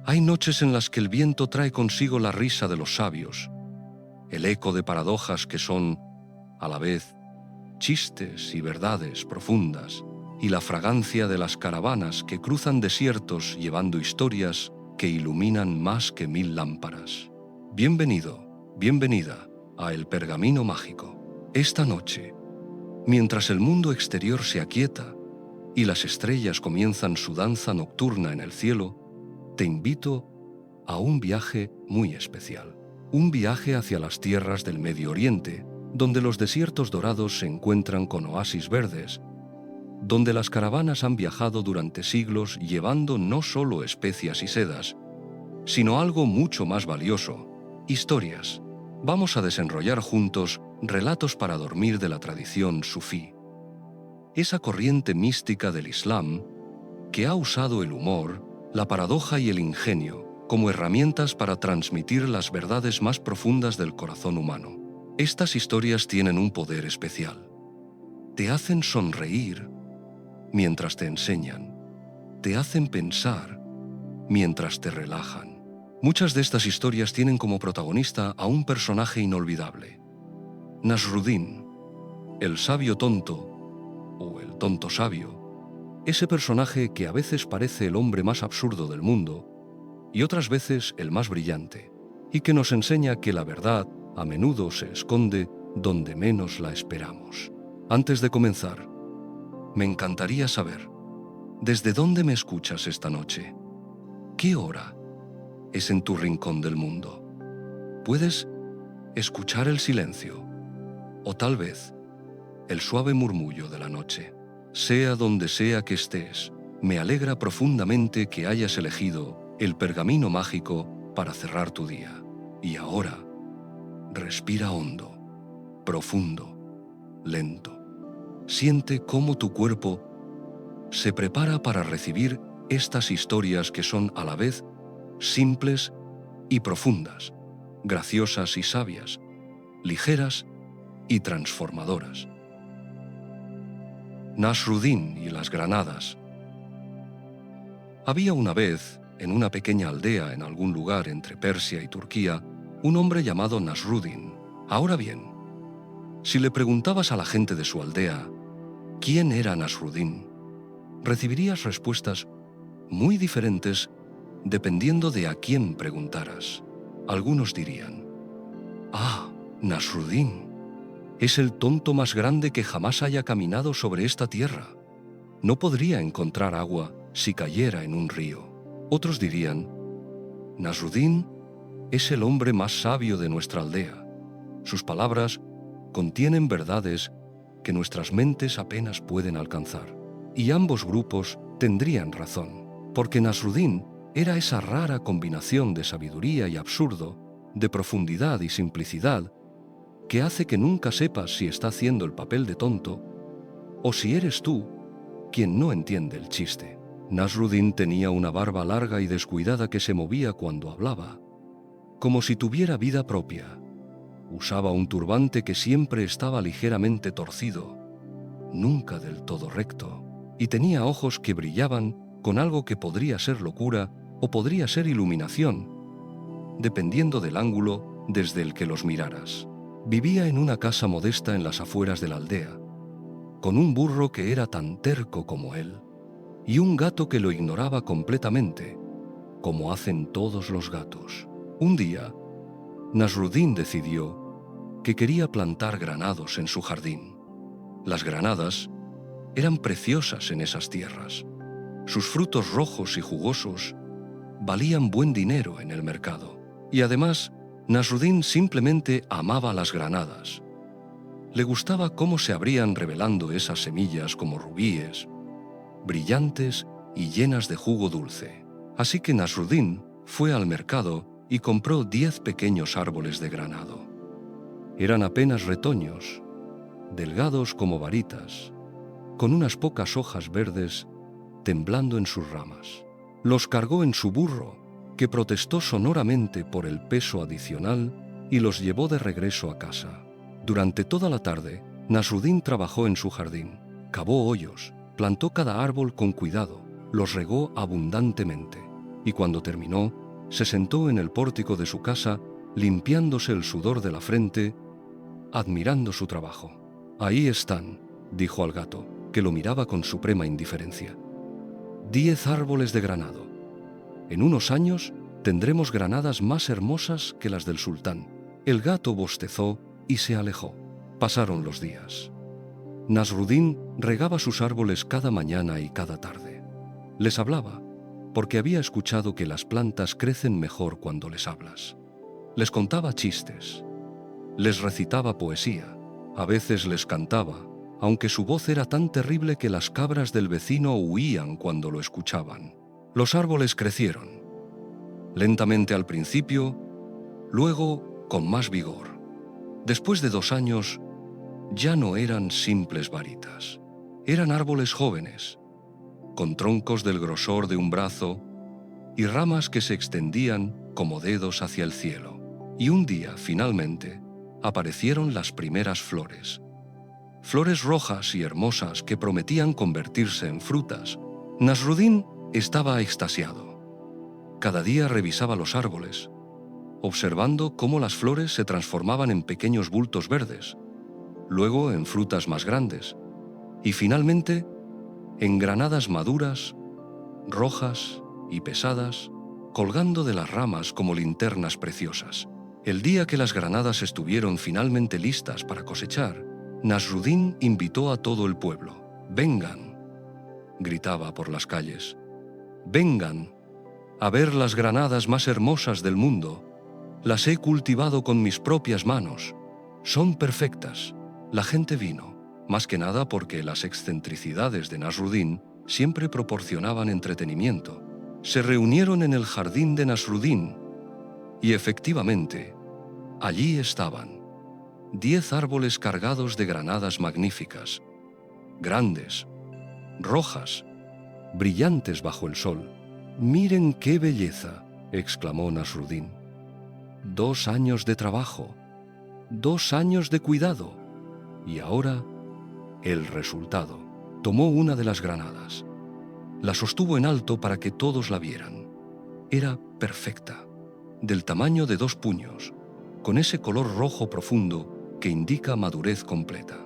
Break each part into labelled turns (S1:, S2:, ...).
S1: Hay noches en las que el viento trae consigo la risa de los sabios, el eco de paradojas que son, a la vez, chistes y verdades profundas, y la fragancia de las caravanas que cruzan desiertos llevando historias que iluminan más que 1000 lámparas. Bienvenido, bienvenida a El Pergamino Mágico. Esta noche, mientras el mundo exterior se aquieta y las estrellas comienzan su danza nocturna en el cielo, te invito a un viaje muy especial. Un viaje hacia las tierras del Medio Oriente, donde los desiertos dorados se encuentran con oasis verdes, donde las caravanas han viajado durante siglos llevando no solo especias y sedas, sino algo mucho más valioso: historias. Vamos a desenrollar juntos relatos para dormir de la tradición sufí, esa corriente mística del Islam que ha usado el humor, la paradoja y el ingenio como herramientas para transmitir las verdades más profundas del corazón humano. Estas historias tienen un poder especial. Te hacen sonreír mientras te enseñan, te hacen pensar mientras te relajan. Muchas de estas historias tienen como protagonista a un personaje inolvidable: Nasruddin, el sabio tonto o el tonto sabio, ese personaje que a veces parece el hombre más absurdo del mundo y otras veces el más brillante, y que nos enseña que la verdad a menudo se esconde donde menos la esperamos. Antes de comenzar, me encantaría saber, ¿desde dónde me escuchas esta noche? ¿Qué hora es en tu rincón del mundo? ¿Puedes escuchar el silencio o tal vez el suave murmullo de la noche? Sea donde sea que estés, me alegra profundamente que hayas elegido El Pergamino Mágico para cerrar tu día. Y ahora, respira hondo, profundo, lento. Siente cómo tu cuerpo se prepara para recibir estas historias que son a la vez simples y profundas, graciosas y sabias, ligeras y transformadoras. Nasruddin y las granadas. Había una vez, en una pequeña aldea en algún lugar entre Persia y Turquía, un hombre llamado Nasruddin. Ahora bien, si le preguntabas a la gente de su aldea quién era Nasruddin, recibirías respuestas muy diferentes dependiendo de a quién preguntaras. Algunos dirían: «Ah, Nasruddin es el tonto más grande que jamás haya caminado sobre esta tierra. No podría encontrar agua si cayera en un río». Otros dirían: «Nasruddin es el hombre más sabio de nuestra aldea. Sus palabras contienen verdades que nuestras mentes apenas pueden alcanzar». Y ambos grupos tendrían razón, porque Nasruddin era esa rara combinación de sabiduría y absurdo, de profundidad y simplicidad, que hace que nunca sepas si está haciendo el papel de tonto o si eres tú quien no entiende el chiste. Nasruddin tenía una barba larga y descuidada que se movía cuando hablaba, como si tuviera vida propia. Usaba un turbante que siempre estaba ligeramente torcido, nunca del todo recto, y tenía ojos que brillaban con algo que podría ser locura o podría ser iluminación, dependiendo del ángulo desde el que los miraras. Vivía en una casa modesta en las afueras de la aldea, con un burro que era tan terco como él, y un gato que lo ignoraba completamente, como hacen todos los gatos. Un día, Nasruddin decidió que quería plantar granados en su jardín. Las granadas eran preciosas en esas tierras. Sus frutos rojos y jugosos valían buen dinero en el mercado. Y además, Nasruddin simplemente amaba las granadas. Le gustaba cómo se abrían revelando esas semillas como rubíes, brillantes y llenas de jugo dulce. Así que Nasruddin fue al mercado y compró 10 pequeños árboles de granado. Eran apenas retoños, delgados como varitas, con unas pocas hojas verdes temblando en sus ramas. Los cargó en su burro, que protestó sonoramente por el peso adicional, y los llevó de regreso a casa. Durante toda la tarde, Nasruddin trabajó en su jardín, cavó hoyos, plantó cada árbol con cuidado, los regó abundantemente. y cuando terminó, se sentó en el pórtico de su casa, limpiándose el sudor de la frente, admirando su trabajo. «Ahí están», dijo al gato, que lo miraba con suprema indiferencia. 10 árboles de granado. En unos años tendremos granadas más hermosas que las del sultán. El gato bostezó y se alejó. Pasaron los días. Nasrudin regaba sus árboles cada mañana y cada tarde. Les hablaba, porque había escuchado que las plantas crecen mejor cuando les hablas. Les contaba chistes. Les recitaba poesía. A veces les cantaba, aunque su voz era tan terrible que las cabras del vecino huían cuando lo escuchaban. Los árboles crecieron. Lentamente al principio, luego con más vigor. Después de 2 años, ya no eran simples varitas. Eran árboles jóvenes, con troncos del grosor de un brazo y ramas que se extendían como dedos hacia el cielo. Y un día, finalmente, aparecieron las primeras flores. Flores rojas y hermosas que prometían convertirse en frutas. Nasrudin estaba extasiado. Cada día revisaba los árboles, observando cómo las flores se transformaban en pequeños bultos verdes, luego en frutas más grandes, y finalmente en granadas maduras, rojas y pesadas, colgando de las ramas como linternas preciosas. El día que las granadas estuvieron finalmente listas para cosechar, Nasrudin invitó a todo el pueblo. «Vengan», gritaba por las calles, «vengan a ver las granadas más hermosas del mundo. Las he cultivado con mis propias manos. Son perfectas». La gente vino, más que nada porque las excentricidades de Nasrudin siempre proporcionaban entretenimiento. Se reunieron en el jardín de Nasrudin y efectivamente, allí estaban 10 árboles cargados de granadas magníficas, grandes, rojas, brillantes bajo el sol. «Miren qué belleza», exclamó Nasrudin. 2 años de trabajo, 2 años de cuidado, y ahora el resultado. Tomó una de las granadas. La sostuvo en alto para que todos la vieran. Era perfecta, del tamaño de 2 puños, con ese color rojo profundo que indica madurez completa.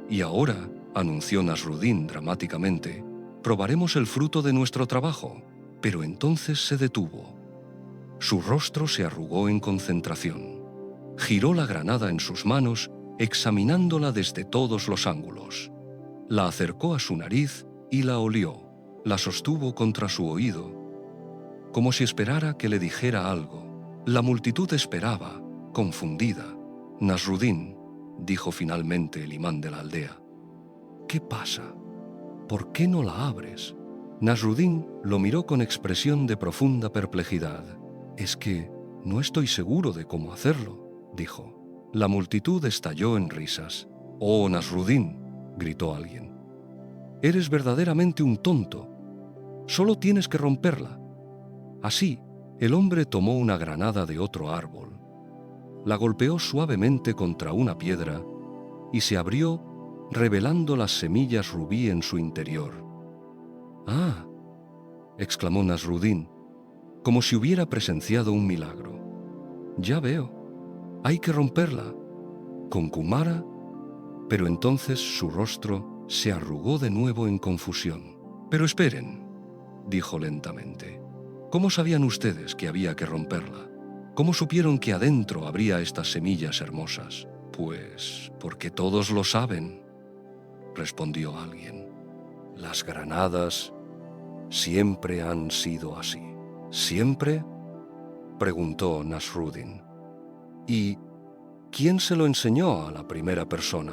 S1: «Y ahora», anunció Nasrudin dramáticamente, «probaremos el fruto de nuestro trabajo». Pero entonces se detuvo. Su rostro se arrugó en concentración. Giró la granada en sus manos, examinándola desde todos los ángulos. La acercó a su nariz y la olió. La sostuvo contra su oído, como si esperara que le dijera algo. La multitud esperaba, confundida. «Nasrudin», dijo finalmente el imán de la aldea, «¿qué pasa? ¿Por qué no la abres?» Nasrudin lo miró con expresión de profunda perplejidad. «Es que no estoy seguro de cómo hacerlo», dijo. La multitud estalló en risas. «¡Oh, Nasrudin!», gritó alguien. «Eres verdaderamente un tonto. Solo tienes que romperla». Así, el hombre tomó una granada de otro árbol, la golpeó suavemente contra una piedra y se abrió, revelando las semillas rubí en su interior. «¡Ah!», exclamó Nasrudin, como si hubiera presenciado un milagro. «Ya veo. Hay que romperla. ¿Con Kumara?». Pero entonces su rostro se arrugó de nuevo en confusión. «Pero esperen», dijo lentamente. «¿Cómo sabían ustedes que había que romperla? ¿Cómo supieron que adentro habría estas semillas hermosas?». «Pues porque todos lo saben», respondió alguien. «Las granadas siempre han sido así». «¿Siempre?», preguntó Nasrudin. «¿Y quién se lo enseñó a la primera persona?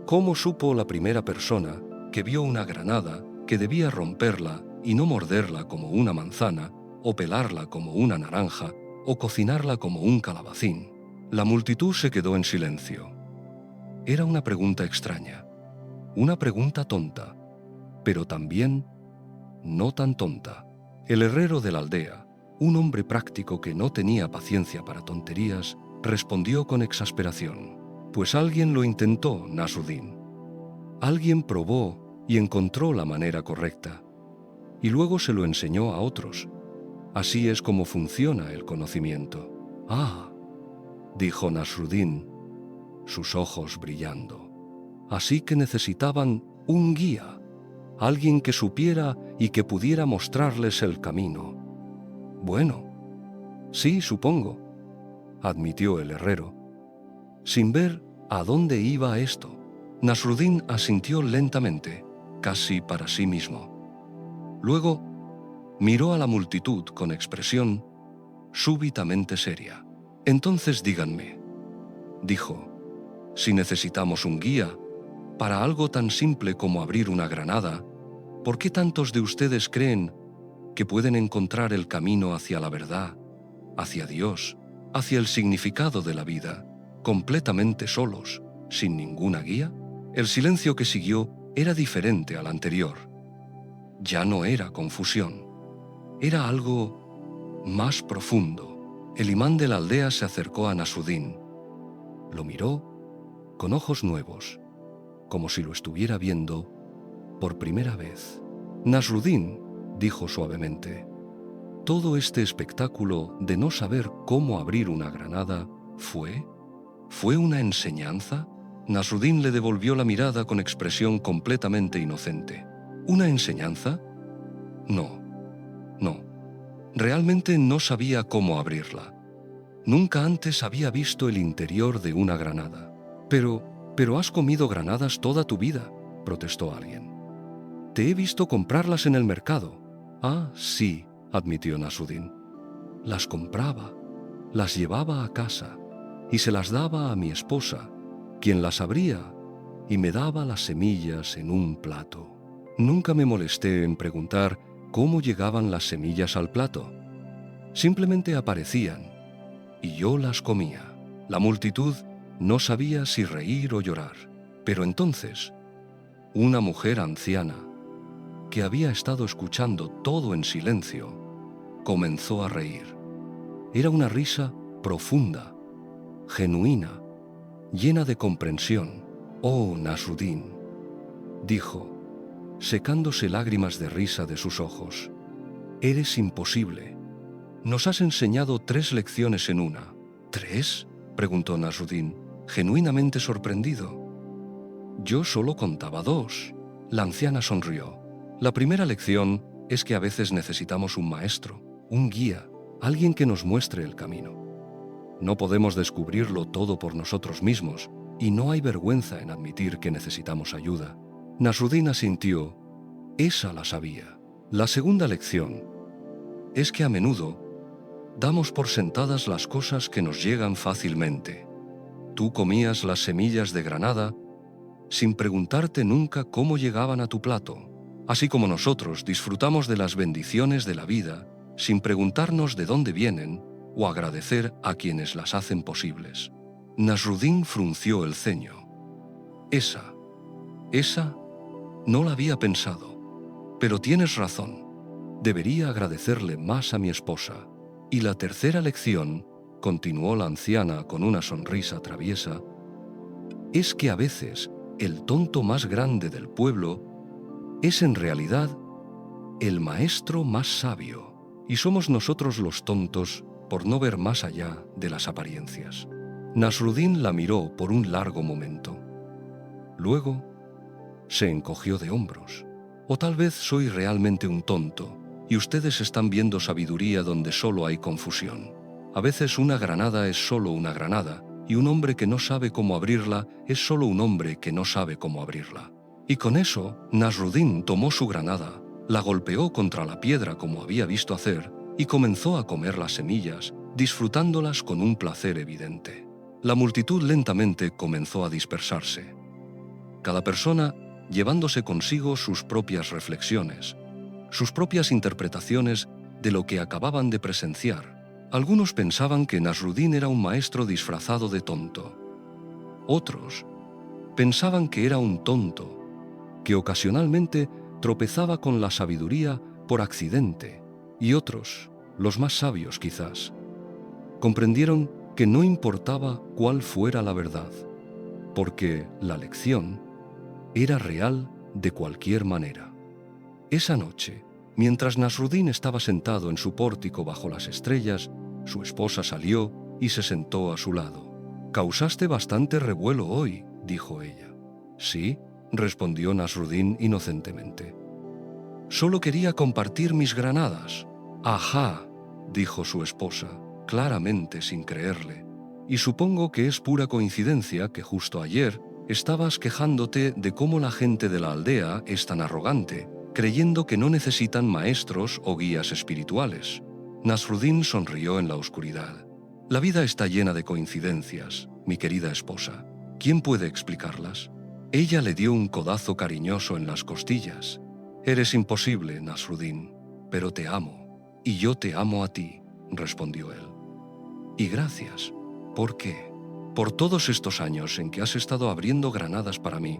S1: ¿Cómo supo la primera persona que vio una granada que debía romperla y no morderla como una manzana, o pelarla como una naranja, o cocinarla como un calabacín?» La multitud se quedó en silencio. Era una pregunta extraña, una pregunta tonta, pero también no tan tonta. El herrero de la aldea, un hombre práctico que no tenía paciencia para tonterías, respondió con exasperación. «Pues alguien lo intentó, Nasrudin. Alguien probó y encontró la manera correcta, y luego se lo enseñó a otros. Así es como funciona el conocimiento. Ah, dijo Nasruddin, sus ojos brillando. Así que necesitaban un guía, alguien que supiera y que pudiera mostrarles el camino. Bueno, sí, supongo, admitió el herrero. Sin ver a dónde iba esto, Nasruddin asintió lentamente, casi para sí mismo. Luego miró a la multitud con expresión súbitamente seria. Entonces díganme, dijo, si necesitamos un guía para algo tan simple como abrir una granada, ¿por qué tantos de ustedes creen que pueden encontrar el camino hacia la verdad, hacia Dios, hacia el significado de la vida, completamente solos, sin ninguna guía? El silencio que siguió era diferente al anterior. Ya no era confusión, era algo más profundo. El imán de la aldea se acercó a Nasruddin. Lo miró con ojos nuevos, como si lo estuviera viendo por primera vez. Nasruddin, dijo suavemente, todo este espectáculo de no saber cómo abrir una granada ¿fue una enseñanza? Nasruddin le devolvió la mirada con expresión completamente inocente. ¿Una enseñanza? No. Realmente no sabía cómo abrirla. Nunca antes había visto el interior de una granada. Pero has comido granadas toda tu vida, protestó alguien. Te he visto comprarlas en el mercado. Ah, sí, admitió Nasruddin. Las compraba, las llevaba a casa y se las daba a mi esposa, quien las abría y me daba las semillas en un plato. Nunca me molesté en preguntar cómo llegaban las semillas al plato. Simplemente aparecían y yo las comía. La multitud no sabía si reír o llorar. Pero entonces, una mujer anciana, que había estado escuchando todo en silencio, comenzó a reír. Era una risa profunda, genuina, llena de comprensión. Oh, Nasruddin, dijo, secándose lágrimas de risa de sus ojos. Eres imposible. Nos has enseñado 3 lecciones en una. ¿3? Preguntó Nasruddin, genuinamente sorprendido. Yo solo contaba 2. La anciana sonrió. La primera lección es que a veces necesitamos un maestro, un guía, alguien que nos muestre el camino. No podemos descubrirlo todo por nosotros mismos, y no hay vergüenza en admitir que necesitamos ayuda. Nasruddin asintió. Esa la sabía. La segunda lección es que a menudo damos por sentadas las cosas que nos llegan fácilmente. Tú comías las semillas de granada sin preguntarte nunca cómo llegaban a tu plato, así como nosotros disfrutamos de las bendiciones de la vida sin preguntarnos de dónde vienen o agradecer a quienes las hacen posibles. Nasruddin frunció el ceño. Esa no la había pensado, pero tienes razón. Debería agradecerle más a mi esposa. Y la tercera lección, continuó la anciana con una sonrisa traviesa, es que a veces el tonto más grande del pueblo es en realidad el maestro más sabio, y somos nosotros los tontos por no ver más allá de las apariencias. Nasruddin la miró por un largo momento. Luego se encogió de hombros. O tal vez soy realmente un tonto, y ustedes están viendo sabiduría donde solo hay confusión. A veces una granada es solo una granada, y un hombre que no sabe cómo abrirla es solo un hombre que no sabe cómo abrirla. Y con eso, Nasruddin tomó su granada, la golpeó contra la piedra como había visto hacer, y comenzó a comer las semillas, disfrutándolas con un placer evidente. La multitud lentamente comenzó a dispersarse. Cada persona llevándose consigo sus propias reflexiones, sus propias interpretaciones de lo que acababan de presenciar. Algunos pensaban que Nasruddin era un maestro disfrazado de tonto. Otros pensaban que era un tonto, que ocasionalmente tropezaba con la sabiduría por accidente. Y otros, los más sabios quizás, comprendieron que no importaba cuál fuera la verdad, porque la lección era real de cualquier manera. Esa noche, Mientras Nasruddin estaba sentado en su pórtico bajo las estrellas, su esposa salió y se sentó a su lado. «Causaste bastante revuelo hoy», dijo ella. «Sí», respondió Nasruddin inocentemente. «Solo quería compartir mis granadas». «Ajá», dijo su esposa, claramente sin creerle. «Y supongo que es pura coincidencia que justo ayer estabas quejándote de cómo la gente de la aldea es tan arrogante, creyendo que no necesitan maestros o guías espirituales». Nasruddin sonrió en la oscuridad. «La vida está llena de coincidencias, mi querida esposa. ¿Quién puede explicarlas?» Ella le dio un codazo cariñoso en las costillas. «Eres imposible, Nasruddin, pero te amo, y yo te amo a ti», respondió él. «Y gracias. ¿Por qué? Por todos estos años en que has estado abriendo granadas para mí.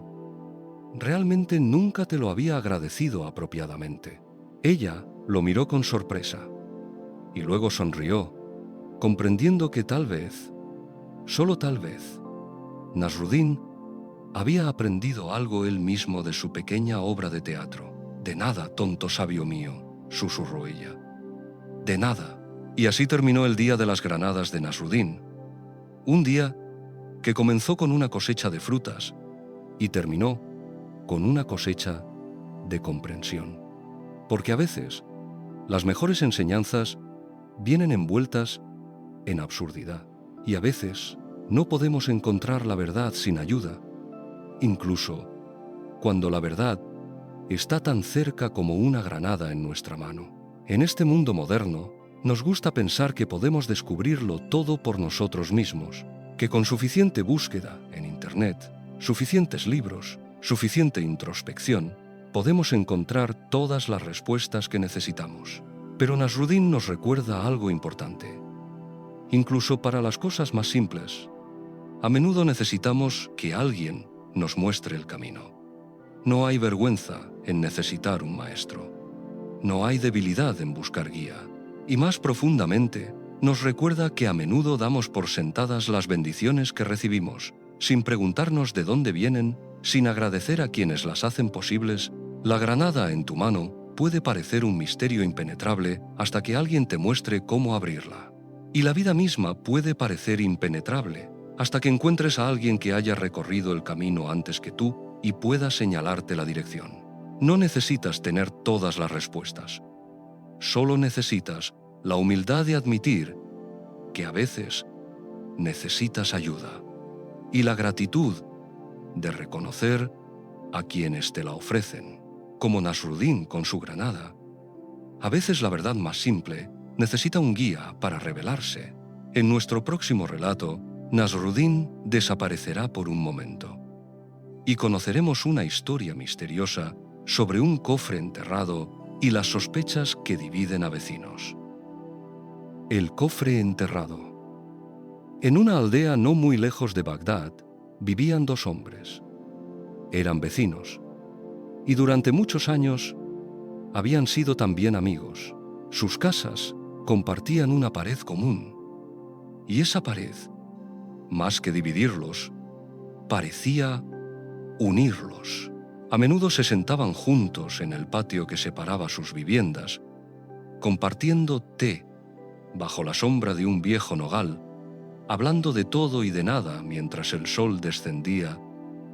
S1: Realmente nunca te lo había agradecido apropiadamente». Ella lo miró con sorpresa y luego sonrió, comprendiendo que tal vez, solo tal vez, Nasruddin había aprendido algo él mismo de su pequeña obra de teatro. «De nada, tonto sabio mío», susurró ella. «De nada». Y así terminó el día de las granadas de Nasruddin. Un día que comenzó con una cosecha de frutas y terminó con una cosecha de comprensión. Porque a veces las mejores enseñanzas vienen envueltas en absurdidad. Y a veces no podemos encontrar la verdad sin ayuda, incluso cuando la verdad está tan cerca como una granada en nuestra mano. En este mundo moderno, nos gusta pensar que podemos descubrirlo todo por nosotros mismos, que con suficiente búsqueda en Internet, suficientes libros, suficiente introspección, podemos encontrar todas las respuestas que necesitamos. Pero Nasruddin nos recuerda algo importante. Incluso para las cosas más simples, a menudo necesitamos que alguien nos muestre el camino. No hay vergüenza en necesitar un maestro. No hay debilidad en buscar guía. Y más profundamente, nos recuerda que a menudo damos por sentadas las bendiciones que recibimos, sin preguntarnos de dónde vienen, sin agradecer a quienes las hacen posibles. La granada en tu mano puede parecer un misterio impenetrable hasta que alguien te muestre cómo abrirla. Y la vida misma puede parecer impenetrable hasta que encuentres a alguien que haya recorrido el camino antes que tú y pueda señalarte la dirección. No necesitas tener todas las respuestas. Solo necesitas la humildad de admitir que a veces necesitas ayuda y la gratitud de reconocer a quienes te la ofrecen, como Nasruddin con su granada. A veces la verdad más simple necesita un guía para revelarse. En nuestro próximo relato, Nasruddin desaparecerá por un momento y conoceremos una historia misteriosa sobre un cofre enterrado y las sospechas que dividen a vecinos. El cofre enterrado. En una aldea no muy lejos de Bagdad vivían dos hombres. Eran vecinos y durante muchos años habían sido también amigos. Sus casas compartían una pared común y esa pared, más que dividirlos, parecía unirlos. A menudo se sentaban juntos en el patio que separaba sus viviendas, compartiendo té bajo la sombra de un viejo nogal, hablando de todo y de nada mientras el sol descendía,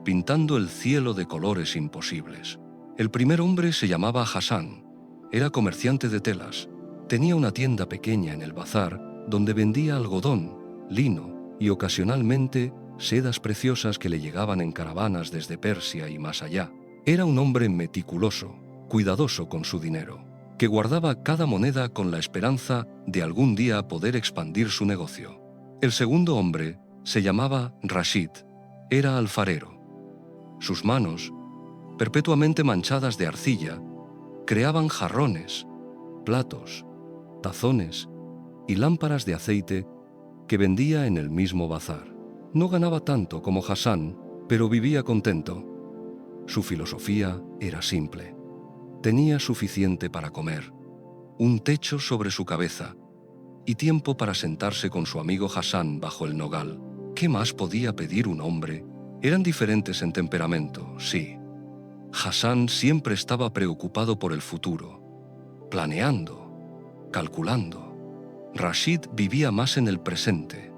S1: pintando el cielo de colores imposibles. El primer hombre se llamaba Hassan, era comerciante de telas, tenía una tienda pequeña en el bazar donde vendía algodón, lino y ocasionalmente sedas preciosas que le llegaban en caravanas desde Persia y más allá. Era un hombre meticuloso, cuidadoso con su dinero, que guardaba cada moneda con la esperanza de algún día poder expandir su negocio. El segundo hombre se llamaba Rashid, era alfarero. Sus manos, perpetuamente manchadas de arcilla, creaban jarrones, platos, tazones y lámparas de aceite que vendía en el mismo bazar. No ganaba tanto como Hassan, pero vivía contento. Su filosofía era simple. Tenía suficiente para comer, un techo sobre su cabeza y tiempo para sentarse con su amigo Hassan bajo el nogal. ¿Qué más podía pedir un hombre? Eran diferentes en temperamento, sí. Hassan siempre estaba preocupado por el futuro. planeando, calculando. Rashid vivía más en el presente,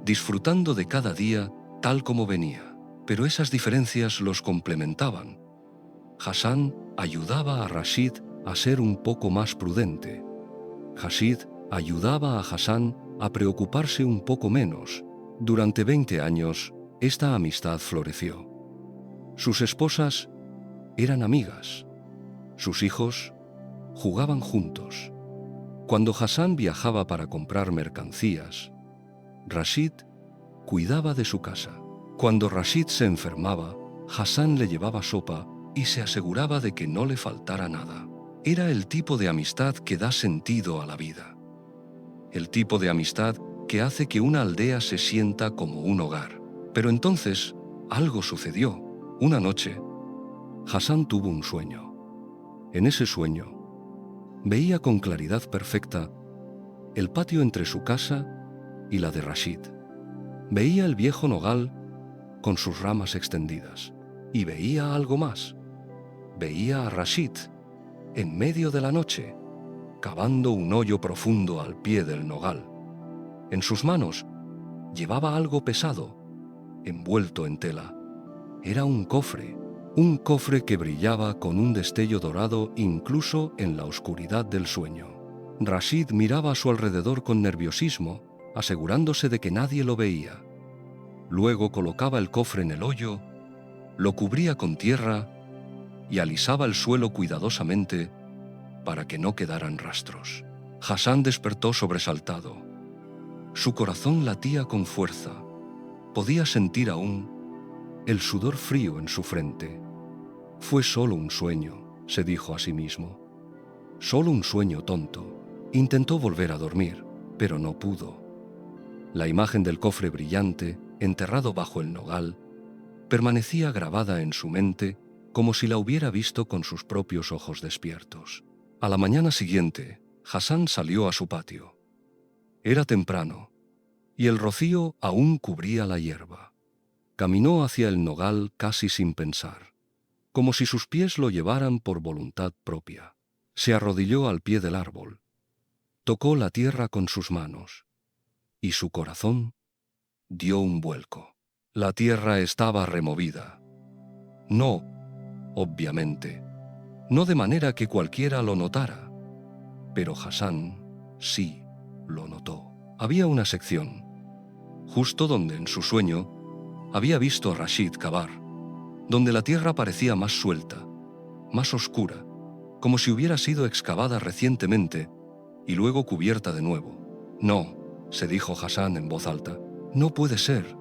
S1: disfrutando de cada día tal como venía. Pero esas diferencias los complementaban. Hassan ayudaba a Rashid a ser un poco más prudente. Rashid ayudaba a Hassan a preocuparse un poco menos. Durante 20 años, esta amistad floreció. Sus esposas eran amigas. Sus hijos jugaban juntos. Cuando Hassan viajaba para comprar mercancías, Rashid cuidaba de su casa. Cuando Rashid se enfermaba, Hassan le llevaba sopa y se aseguraba de que no le faltara nada. Era el tipo de amistad que da sentido a la vida. El tipo de amistad que hace que una aldea se sienta como un hogar. Pero entonces, algo sucedió. Una noche, Hassan tuvo un sueño. En ese sueño, veía con claridad perfecta el patio entre su casa y la de Rashid. Veía el viejo nogal con sus ramas extendidas. Y veía algo más. Veía a Rashid, en medio de la noche, cavando un hoyo profundo al pie del nogal. En sus manos llevaba algo pesado, envuelto en tela. Era un cofre que brillaba con un destello dorado incluso en la oscuridad del sueño. Rashid miraba a su alrededor con nerviosismo, asegurándose de que nadie lo veía. Luego colocaba el cofre en el hoyo, lo cubría con tierra y alisaba el suelo cuidadosamente para que no quedaran rastros. Hassan despertó sobresaltado. Su corazón latía con fuerza. Podía sentir aún el sudor frío en su frente. Fue solo un sueño, se dijo a sí mismo. Solo un sueño tonto. Intentó volver a dormir, pero no pudo. La imagen del cofre brillante, enterrado bajo el nogal, permanecía grabada en su mente como si la hubiera visto con sus propios ojos despiertos. A la mañana siguiente, Hassan salió a su patio. Era temprano, y el rocío aún cubría la hierba. Caminó hacia el nogal casi sin pensar, como si sus pies lo llevaran por voluntad propia. Se arrodilló al pie del árbol, tocó la tierra con sus manos, y su corazón dio un vuelco. La tierra estaba removida. No, obviamente, no de manera que cualquiera lo notara, pero Hassan sí lo notó. Había una sección, justo donde en su sueño había visto a Rashid cavar, donde la tierra parecía más suelta, más oscura, como si hubiera sido excavada recientemente y luego cubierta de nuevo. No, se dijo Hassan en voz alta, no puede ser.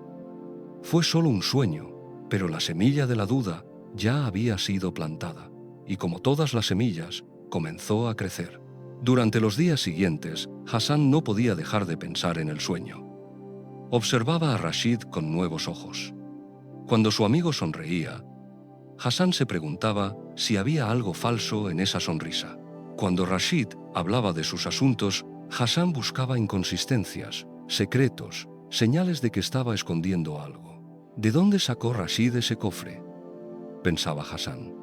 S1: Fue solo un sueño, pero la semilla de la duda ya había sido plantada, y como todas las semillas, comenzó a crecer. Durante los días siguientes, Hassan no podía dejar de pensar en el sueño. Observaba a Rashid con nuevos ojos. Cuando su amigo sonreía, Hassan se preguntaba si había algo falso en esa sonrisa. Cuando Rashid hablaba de sus asuntos, Hassan buscaba inconsistencias, secretos, señales de que estaba escondiendo algo. ¿De dónde sacó Rashid ese cofre?, pensaba Hassan.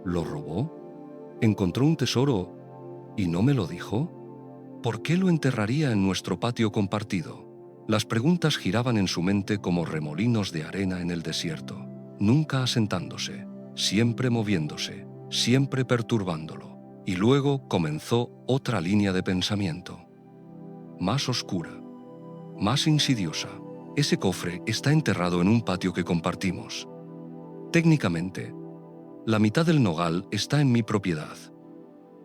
S1: ¿Lo robó? ¿Encontró un tesoro y no me lo dijo? ¿Por qué lo enterraría en nuestro patio compartido? Las preguntas giraban en su mente como remolinos de arena en el desierto, nunca asentándose, siempre moviéndose, siempre perturbándolo. Y luego comenzó otra línea de pensamiento, más oscura, más insidiosa. Ese cofre está enterrado en un patio que compartimos. Técnicamente, la mitad del nogal está en mi propiedad.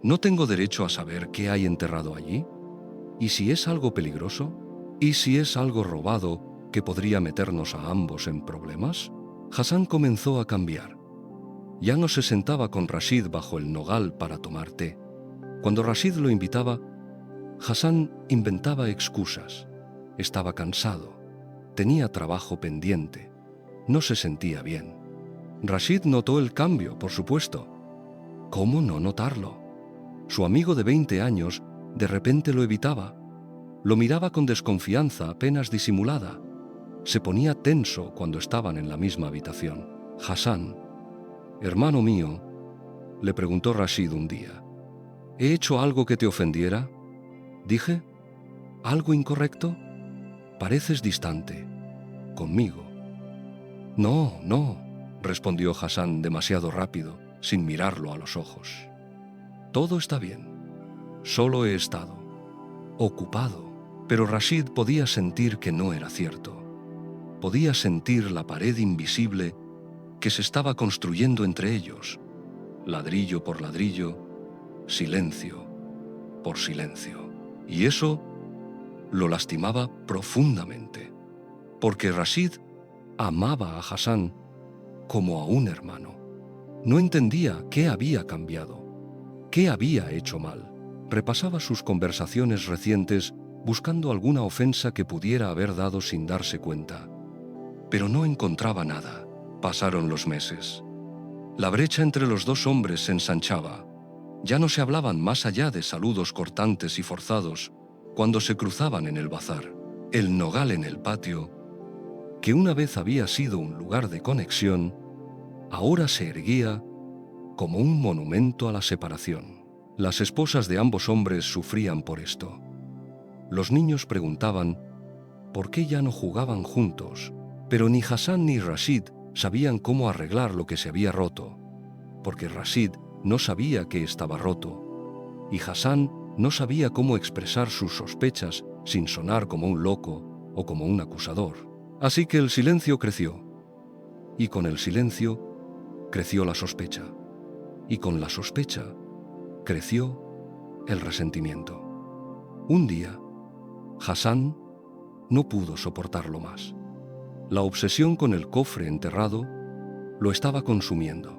S1: ¿No tengo derecho a saber qué hay enterrado allí? ¿Y si es algo peligroso? ¿Y si es algo robado que podría meternos a ambos en problemas? Hassan comenzó a cambiar. Ya no se sentaba con Rashid bajo el nogal para tomar té. Cuando Rashid lo invitaba, Hassan inventaba excusas. Estaba cansado, tenía trabajo pendiente, no se sentía bien. Rashid notó el cambio, por supuesto. ¿Cómo no notarlo? Su amigo de 20 años de repente lo evitaba. Lo miraba con desconfianza apenas disimulada. Se ponía tenso cuando estaban en la misma habitación. Hassan, hermano mío, le preguntó Rashid un día, ¿He hecho algo que te ofendiera? ¿Dije algo incorrecto? Pareces distante. Conmigo. No, no, respondió Hassan demasiado rápido, sin mirarlo a los ojos. Todo está bien. Solo he estado ocupado. Pero Rashid podía sentir que no era cierto. Podía sentir la pared invisible que se estaba construyendo entre ellos, ladrillo por ladrillo, silencio por silencio. Y eso lo lastimaba profundamente, porque Rashid amaba a Hassan como a un hermano. No entendía qué había cambiado, qué había hecho mal. Repasaba sus conversaciones recientes buscando alguna ofensa que pudiera haber dado sin darse cuenta. Pero no encontraba nada. Pasaron los meses. La brecha entre los dos hombres se ensanchaba. Ya no se hablaban más allá de saludos cortantes y forzados cuando se cruzaban en el bazar. El nogal en el patio, que una vez había sido un lugar de conexión, ahora se erguía como un monumento a la separación. Las esposas de ambos hombres sufrían por esto. Los niños preguntaban por qué ya no jugaban juntos, pero ni Hassan ni Rashid sabían cómo arreglar lo que se había roto, porque Rashid no sabía que estaba roto, y Hassan no sabía cómo expresar sus sospechas sin sonar como un loco o como un acusador. Así que el silencio creció, y con el silencio creció la sospecha, y con la sospecha creció el resentimiento. Un día, Hassan no pudo soportarlo más. La obsesión con el cofre enterrado lo estaba consumiendo.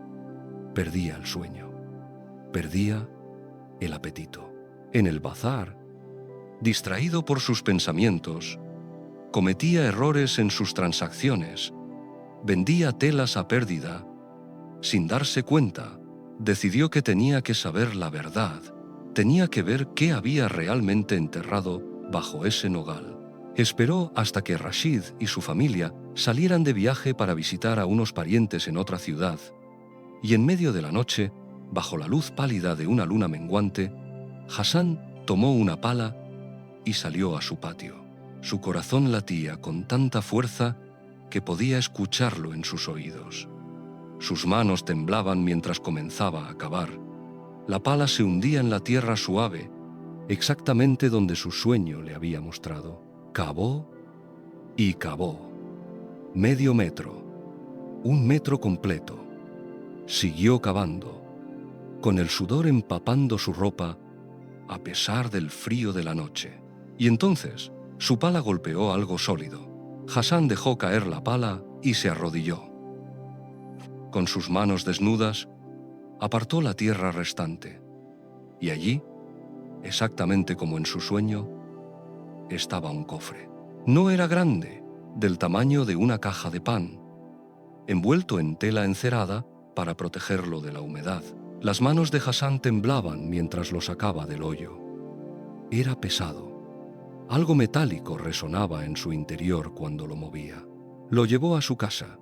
S1: Perdía el sueño. Perdía el apetito. En el bazar, distraído por sus pensamientos, cometía errores en sus transacciones, vendía telas a pérdida. Sin darse cuenta, decidió que tenía que saber la verdad, tenía que ver qué había realmente enterrado bajo ese nogal. Esperó hasta que Rashid y su familia salieran de viaje para visitar a unos parientes en otra ciudad, y en medio de la noche, bajo la luz pálida de una luna menguante, Hassan tomó una pala y salió a su patio. Su corazón latía con tanta fuerza que podía escucharlo en sus oídos. Sus manos temblaban mientras comenzaba a cavar. La pala se hundía en la tierra suave, exactamente donde su sueño le había mostrado. Cavó y cavó. Medio metro, 1 metro completo. Siguió cavando, con el sudor empapando su ropa, a pesar del frío de la noche. Y entonces, su pala golpeó algo sólido. Hassan dejó caer la pala y se arrodilló. Con sus manos desnudas, apartó la tierra restante. Y allí, exactamente como en su sueño, estaba un cofre. No era grande, del tamaño de una caja de pan, envuelto en tela encerada para protegerlo de la humedad. Las manos de Hassan temblaban mientras lo sacaba del hoyo. Era pesado. Algo metálico resonaba en su interior cuando lo movía. Lo llevó a su casa,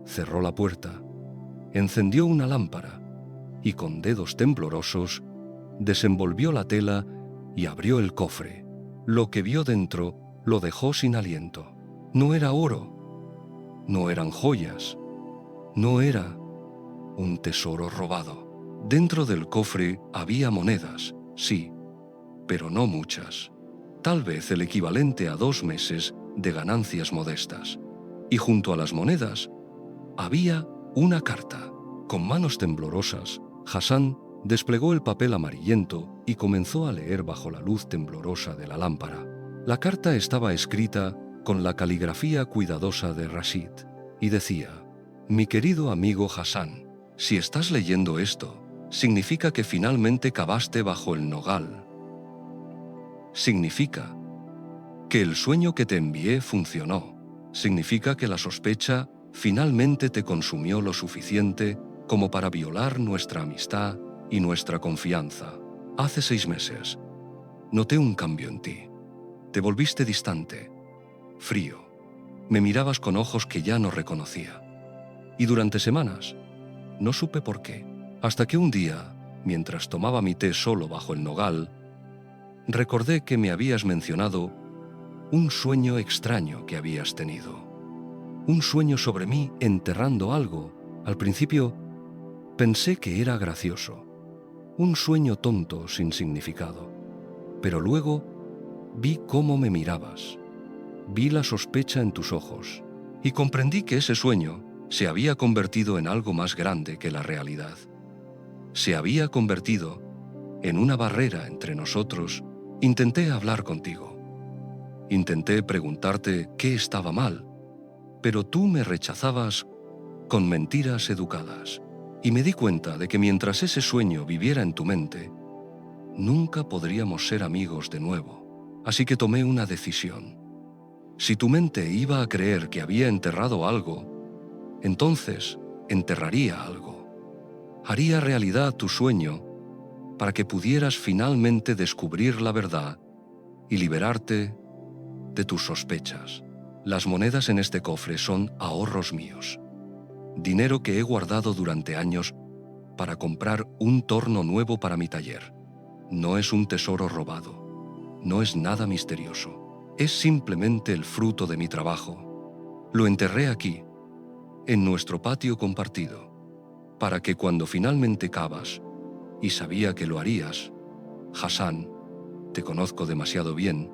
S1: cerró la puerta, encendió una lámpara y con dedos temblorosos desenvolvió la tela y abrió el cofre. Lo que vio dentro lo dejó sin aliento. No era oro, no eran joyas, no era un tesoro robado. Dentro del cofre había monedas, sí, pero no muchas. Tal vez el equivalente a 2 meses de ganancias modestas. Y junto a las monedas había una carta. Con manos temblorosas, Hassan desplegó el papel amarillento y comenzó a leer bajo la luz temblorosa de la lámpara. La carta estaba escrita con la caligrafía cuidadosa de Rashid y decía: «Mi querido amigo Hassan, si estás leyendo esto, significa que finalmente cavaste bajo el nogal. Significa que el sueño que te envié funcionó. Significa que la sospecha finalmente te consumió lo suficiente como para violar nuestra amistad y nuestra confianza. Hace 6 meses, noté un cambio en ti. Te volviste distante, frío. Me mirabas con ojos que ya no reconocía. Y durante semanas, no supe por qué, hasta que un día mientras tomaba mi té solo bajo el nogal, recordé que me habías mencionado un sueño extraño que habías tenido. Un sueño sobre mí enterrando algo. Al principio pensé que era gracioso. Un sueño tonto sin significado. Pero luego vi cómo me mirabas. Vi la sospecha en tus ojos. Y comprendí que ese sueño se había convertido en algo más grande que la realidad. Se había convertido en una barrera entre nosotros. Intenté hablar contigo. Intenté preguntarte qué estaba mal, pero tú me rechazabas con mentiras educadas. Y me di cuenta de que mientras ese sueño viviera en tu mente, nunca podríamos ser amigos de nuevo. Así que tomé una decisión. Si tu mente iba a creer que había enterrado algo, entonces enterraría algo. Haría realidad tu sueño para que pudieras finalmente descubrir la verdad y liberarte de tus sospechas. Las monedas en este cofre son ahorros míos. Dinero que he guardado durante años para comprar un torno nuevo para mi taller. No es un tesoro robado. No es nada misterioso. Es simplemente el fruto de mi trabajo. Lo enterré aquí, en nuestro patio compartido, para que cuando finalmente cavas, y sabía que lo harías, Hassan, te conozco demasiado bien,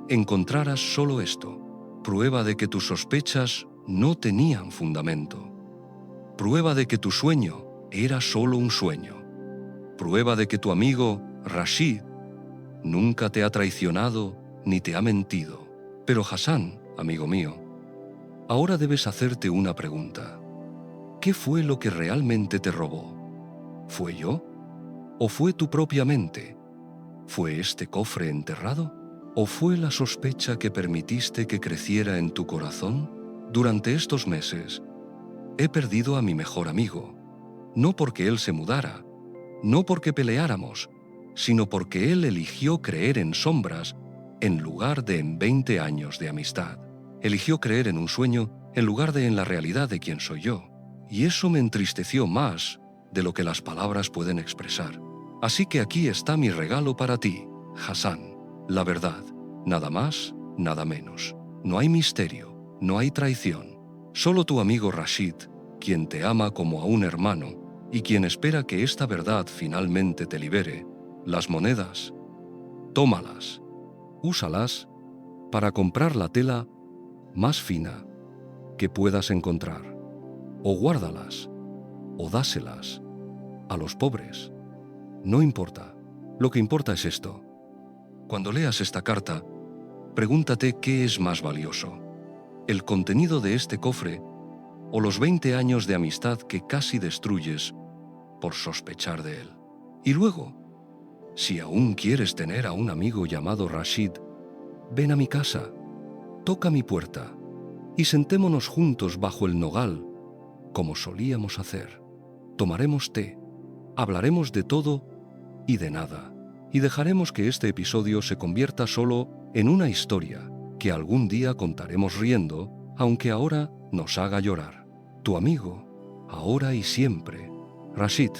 S1: encontraras solo esto, prueba de que tus sospechas no tenían fundamento, prueba de que tu sueño era solo un sueño, prueba de que tu amigo Rashid nunca te ha traicionado ni te ha mentido. Pero Hassan, amigo mío, ahora debes hacerte una pregunta. ¿Qué fue lo que realmente te robó? ¿Fue yo? ¿O fue tu propia mente? ¿Fue este cofre enterrado? ¿O fue la sospecha que permitiste que creciera en tu corazón? Durante estos meses, he perdido a mi mejor amigo, no porque él se mudara, no porque peleáramos, sino porque él eligió creer en sombras en lugar de en 20 años de amistad. Eligió creer en un sueño en lugar de en la realidad de quién soy yo. Y eso me entristeció más de lo que las palabras pueden expresar. Así que aquí está mi regalo para ti, Hassan. La verdad, nada más, nada menos. No hay misterio, no hay traición. Solo tu amigo Rashid, quien te ama como a un hermano y quien espera que esta verdad finalmente te libere. Las monedas, tómalas, úsalas para comprar la tela más fina que puedas encontrar. O guárdalas, o dáselas a los pobres. No importa. Lo que importa es esto. Cuando leas esta carta, pregúntate qué es más valioso, el contenido de este cofre o los 20 años de amistad que casi destruyes por sospechar de él. Y luego, si aún quieres tener a un amigo llamado Rashid, ven a mi casa, toca mi puerta y sentémonos juntos bajo el nogal, como solíamos hacer. Tomaremos té, hablaremos de todo y de nada, y dejaremos que este episodio se convierta solo en una historia que algún día contaremos riendo, aunque ahora nos haga llorar. Tu amigo, ahora y siempre, Rashid.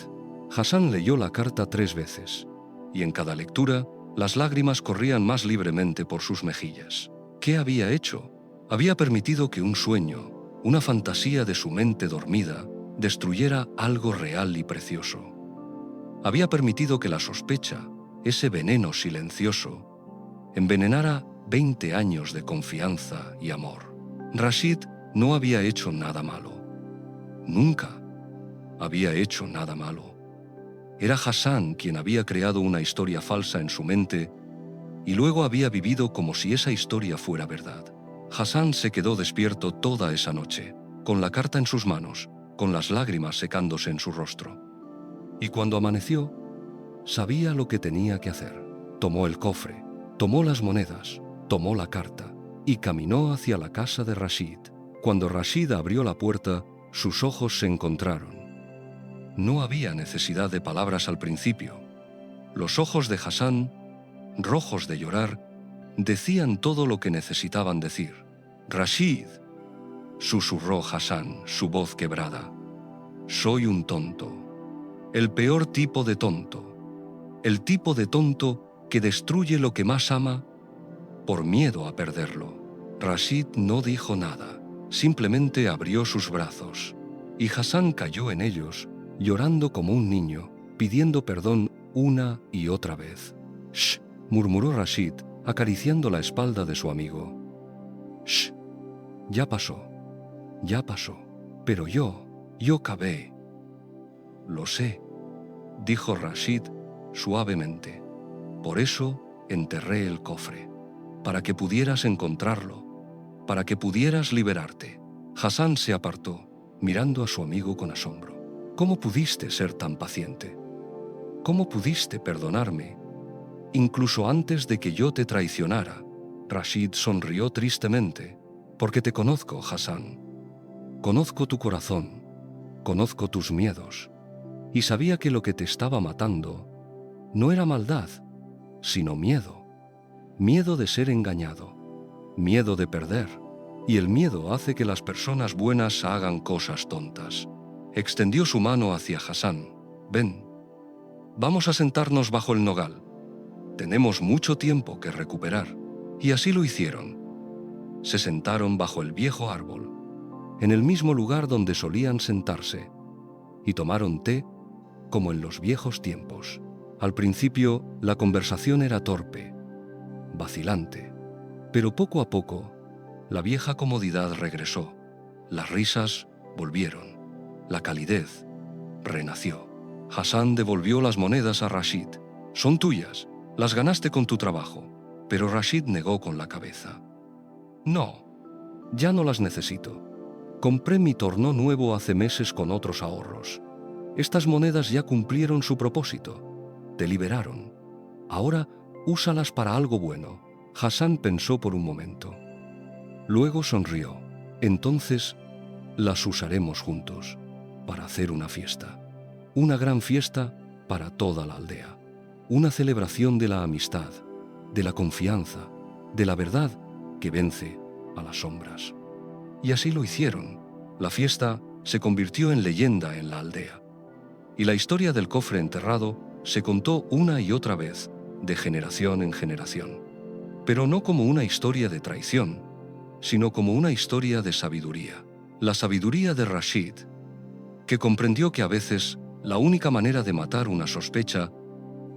S1: Hassan leyó la carta 3 veces, y en cada lectura las lágrimas corrían más libremente por sus mejillas. ¿Qué había hecho? Había permitido que un sueño, una fantasía de su mente dormida, destruyera algo real y precioso. Había permitido que la sospecha, ese veneno silencioso, envenenara 20 años de confianza y amor. Rashid no había hecho nada malo. Nunca había hecho nada malo. Era Hassan quien había creado una historia falsa en su mente y luego había vivido como si esa historia fuera verdad. Hassan se quedó despierto toda esa noche, con la carta en sus manos, con las lágrimas secándose en su rostro. Y cuando amaneció, sabía lo que tenía que hacer. Tomó el cofre, tomó las monedas, tomó la carta y caminó hacia la casa de Rashid. Cuando Rashid abrió la puerta, sus ojos se encontraron. No había necesidad de palabras al principio. Los ojos de Hassan, rojos de llorar, decían todo lo que necesitaban decir. «Rashid», susurró Hassan, su voz quebrada. «Soy un tonto. El peor tipo de tonto. El tipo de tonto que destruye lo que más ama por miedo a perderlo. Rashid no dijo nada, simplemente abrió sus brazos, y Hassan cayó en ellos, llorando como un niño, pidiendo perdón una y otra vez. «Shh», murmuró Rashid, acariciando la espalda de su amigo. «Shh, ya pasó, pero yo cabé». «Lo sé», dijo Rashid suavemente. «Por eso enterré el cofre, para que pudieras encontrarlo, para que pudieras liberarte». Hassan se apartó, mirando a su amigo con asombro. «¿Cómo pudiste ser tan paciente? ¿Cómo pudiste perdonarme, incluso antes de que yo te traicionara?» Rashid sonrió tristemente. «Porque te conozco, Hassan. Conozco tu corazón, conozco tus miedos, y sabía que lo que te estaba matando no era maldad, sino miedo. Miedo de ser engañado, miedo de perder, y el miedo hace que las personas buenas hagan cosas tontas». Extendió su mano hacia Hassan. «Ven, vamos a sentarnos bajo el nogal. Tenemos mucho tiempo que recuperar». Y así lo hicieron. Se sentaron bajo el viejo árbol, en el mismo lugar donde solían sentarse, y tomaron té como en los viejos tiempos. Al principio, la conversación era torpe, vacilante, pero poco a poco, la vieja comodidad regresó. Las risas volvieron. La calidez renació. Hassan devolvió las monedas a Rashid. «Son tuyas, las ganaste con tu trabajo». Pero Rashid negó con la cabeza. «No, ya no las necesito. Compré mi torno nuevo hace meses con otros ahorros. Estas monedas ya cumplieron su propósito. Te liberaron. Ahora úsalas para algo bueno». Hassan pensó por un momento. Luego sonrió. «Entonces las usaremos juntos para hacer una fiesta. Una gran fiesta para toda la aldea. Una celebración de la amistad, de la confianza, de la verdad que vence a las sombras». Y así lo hicieron. La fiesta se convirtió en leyenda en la aldea. Y la historia del cofre enterrado se contó una y otra vez, de generación en generación. Pero no como una historia de traición, sino como una historia de sabiduría. La sabiduría de Rashid, que comprendió que a veces la única manera de matar una sospecha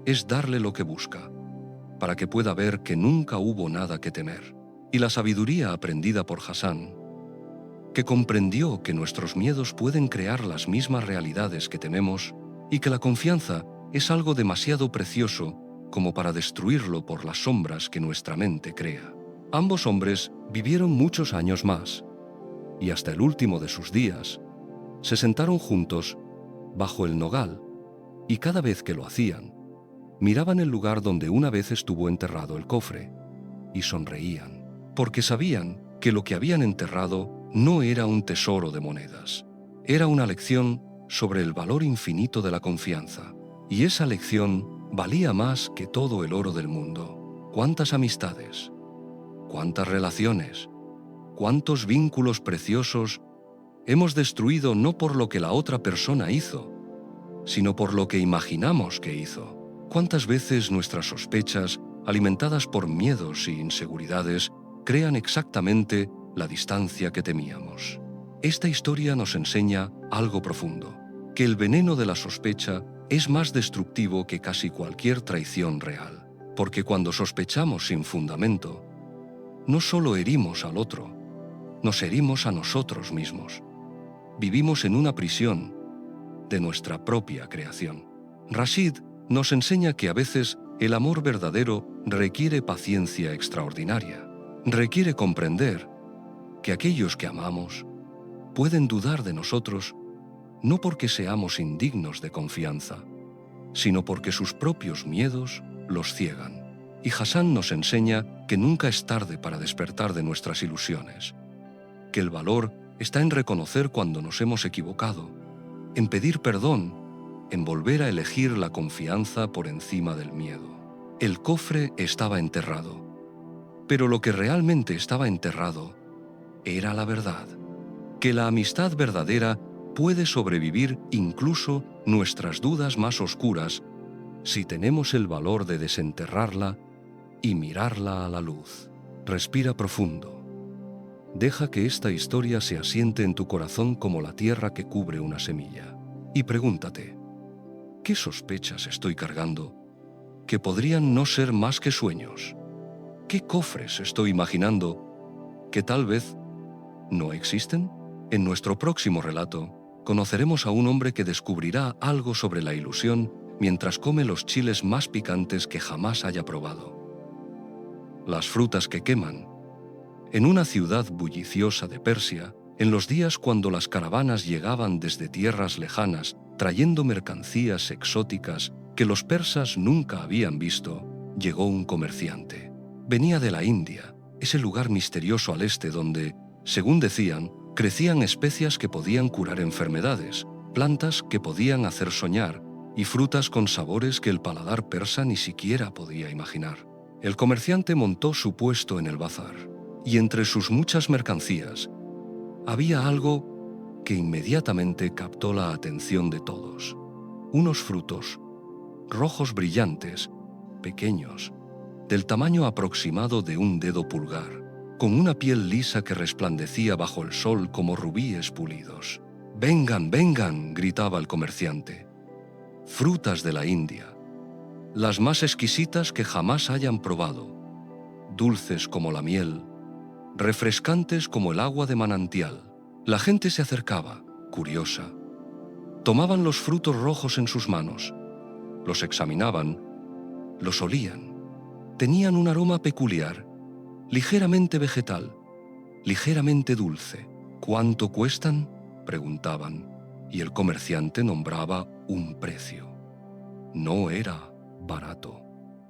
S1: es darle lo que busca, para que pueda ver que nunca hubo nada que temer. Y la sabiduría aprendida por Hassan, que comprendió que nuestros miedos pueden crear las mismas realidades que tememos y que la confianza es algo demasiado precioso como para destruirlo por las sombras que nuestra mente crea. Ambos hombres vivieron muchos años más, y hasta el último de sus días se sentaron juntos bajo el nogal, y cada vez que lo hacían, miraban el lugar donde una vez estuvo enterrado el cofre, y sonreían, porque sabían que lo que habían enterrado no era un tesoro de monedas, era una lección sobre el valor infinito de la confianza, y esa lección valía más que todo el oro del mundo. ¿Cuántas amistades? ¿Cuántas relaciones? ¿Cuántos vínculos preciosos hemos destruido no por lo que la otra persona hizo, sino por lo que imaginamos que hizo? ¿Cuántas veces nuestras sospechas, alimentadas por miedos e inseguridades, crean exactamente la distancia que temíamos? Esta historia nos enseña algo profundo, que el veneno de la sospecha es más destructivo que casi cualquier traición real, porque cuando sospechamos sin fundamento, no solo herimos al otro, nos herimos a nosotros mismos. Vivimos en una prisión de nuestra propia creación. Rashid nos enseña que a veces el amor verdadero requiere paciencia extraordinaria. Requiere comprender que aquellos que amamos pueden dudar de nosotros no porque seamos indignos de confianza, sino porque sus propios miedos los ciegan. Y Hassan nos enseña que nunca es tarde para despertar de nuestras ilusiones, que el valor está en reconocer cuando nos hemos equivocado, en pedir perdón, en volver a elegir la confianza por encima del miedo. El cofre estaba enterrado, pero lo que realmente estaba enterrado era la verdad, que la amistad verdadera puede sobrevivir incluso nuestras dudas más oscuras si tenemos el valor de desenterrarla y mirarla a la luz. Respira profundo. Deja que esta historia se asiente en tu corazón como la tierra que cubre una semilla. Y pregúntate, ¿qué sospechas estoy cargando que podrían no ser más que sueños? ¿Qué cofres estoy imaginando que tal vez no existen? En nuestro próximo relato, conoceremos a un hombre que descubrirá algo sobre la ilusión mientras come los chiles más picantes que jamás haya probado. Las frutas que queman. En una ciudad bulliciosa de Persia, en los días cuando las caravanas llegaban desde tierras lejanas trayendo mercancías exóticas que los persas nunca habían visto, llegó un comerciante. Venía de la India, ese lugar misterioso al este donde, según decían, crecían especias que podían curar enfermedades, plantas que podían hacer soñar y frutas con sabores que el paladar persa ni siquiera podía imaginar. El comerciante montó su puesto en el bazar, y entre sus muchas mercancías había algo que inmediatamente captó la atención de todos. Unos frutos rojos brillantes, pequeños, del tamaño aproximado de un dedo pulgar, con una piel lisa que resplandecía bajo el sol como rubíes pulidos. «¡Vengan, vengan!», gritaba el comerciante. «Frutas de la India, las más exquisitas que jamás hayan probado, dulces como la miel, refrescantes como el agua de manantial». La gente se acercaba, curiosa. Tomaban los frutos rojos en sus manos, los examinaban, los olían. Tenían un aroma peculiar, ligeramente vegetal, ligeramente dulce. «¿Cuánto cuestan?», preguntaban, y el comerciante nombraba un precio. No era barato.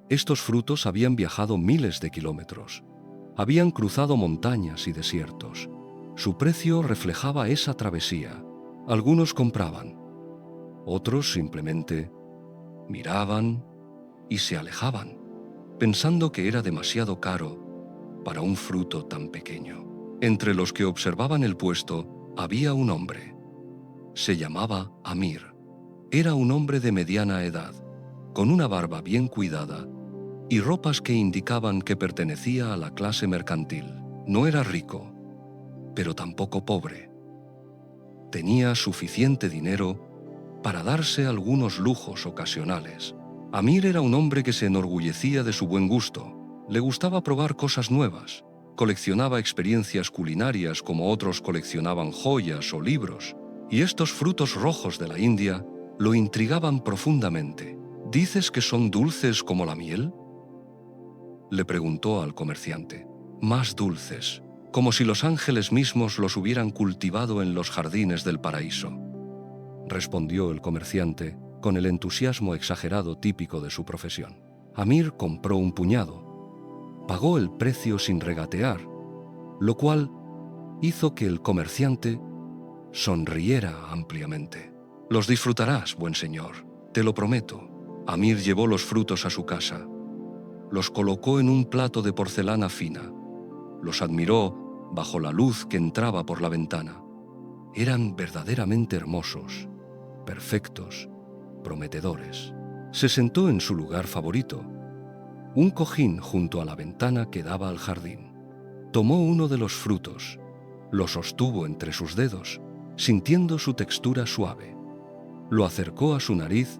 S1: Estos frutos habían viajado miles de kilómetros. Habían cruzado montañas y desiertos. Su precio reflejaba esa travesía. Algunos compraban, otros simplemente miraban y se alejaban, pensando que era demasiado caro para un fruto tan pequeño. Entre los que observaban el puesto había un hombre. Se llamaba Amir. Era un hombre de mediana edad, con una barba bien cuidada y ropas que indicaban que pertenecía a la clase mercantil. No era rico, pero tampoco pobre. Tenía suficiente dinero para darse algunos lujos ocasionales. Amir era un hombre que se enorgullecía de su buen gusto. Le gustaba probar cosas nuevas. Coleccionaba experiencias culinarias como otros coleccionaban joyas o libros. Y estos frutos rojos de la India lo intrigaban profundamente. «¿Dices que son dulces como la miel?», le preguntó al comerciante. «Más dulces, como si los ángeles mismos los hubieran cultivado en los jardines del paraíso», respondió el comerciante con el entusiasmo exagerado típico de su profesión. Amir compró un puñado. Pagó el precio sin regatear, lo cual hizo que el comerciante sonriera ampliamente. «Los disfrutarás, buen señor, te lo prometo». Amir llevó los frutos a su casa. Los colocó en un plato de porcelana fina. Los admiró bajo la luz que entraba por la ventana. Eran verdaderamente hermosos, perfectos, prometedores. Se sentó en su lugar favorito, un cojín junto a la ventana que daba al jardín. Tomó uno de los frutos, lo sostuvo entre sus dedos, sintiendo su textura suave. Lo acercó a su nariz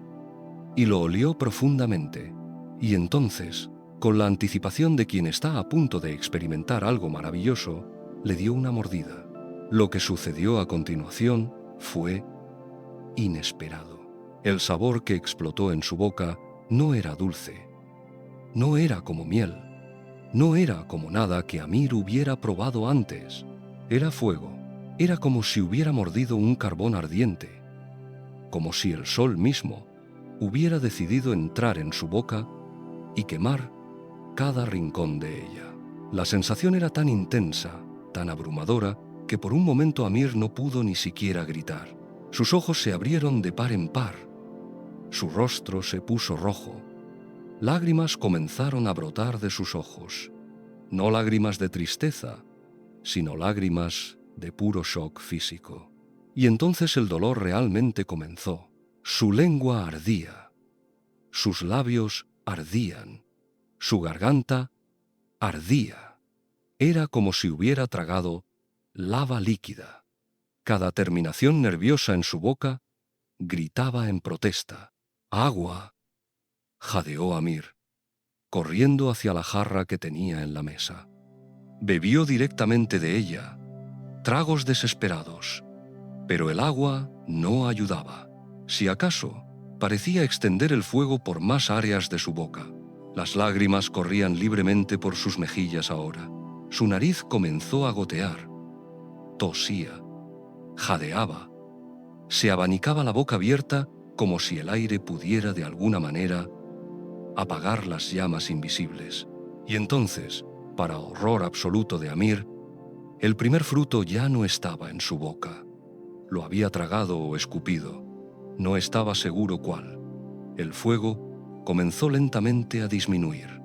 S1: y lo olió profundamente. Y entonces, con la anticipación de quien está a punto de experimentar algo maravilloso, le dio una mordida. Lo que sucedió a continuación fue inesperado. El sabor que explotó en su boca no era dulce, no era como miel, no era como nada que Amir hubiera probado antes. Era fuego, era como si hubiera mordido un carbón ardiente, como si el sol mismo hubiera decidido entrar en su boca y quemar cada rincón de ella. La sensación era tan intensa, tan abrumadora, que por un momento Amir no pudo ni siquiera gritar. Sus ojos se abrieron de par en par. Su rostro se puso rojo. Lágrimas comenzaron a brotar de sus ojos. No lágrimas de tristeza, sino lágrimas de puro shock físico. Y entonces el dolor realmente comenzó. Su lengua ardía, sus labios ardían, su garganta ardía. Era como si hubiera tragado lava líquida. Cada terminación nerviosa en su boca gritaba en protesta. ¡Agua!, jadeó Amir, corriendo hacia la jarra que tenía en la mesa. Bebió directamente de ella, tragos desesperados, pero el agua no ayudaba. Si acaso, parecía extender el fuego por más áreas de su boca. Las lágrimas corrían libremente por sus mejillas ahora. Su nariz comenzó a gotear. Tosía, jadeaba, se abanicaba la boca abierta como si el aire pudiera de alguna manera apagar las llamas invisibles. Y entonces, para horror absoluto de Amir, el primer fruto ya no estaba en su boca. Lo había tragado o escupido. No estaba seguro cuál. El fuego comenzó lentamente a disminuir.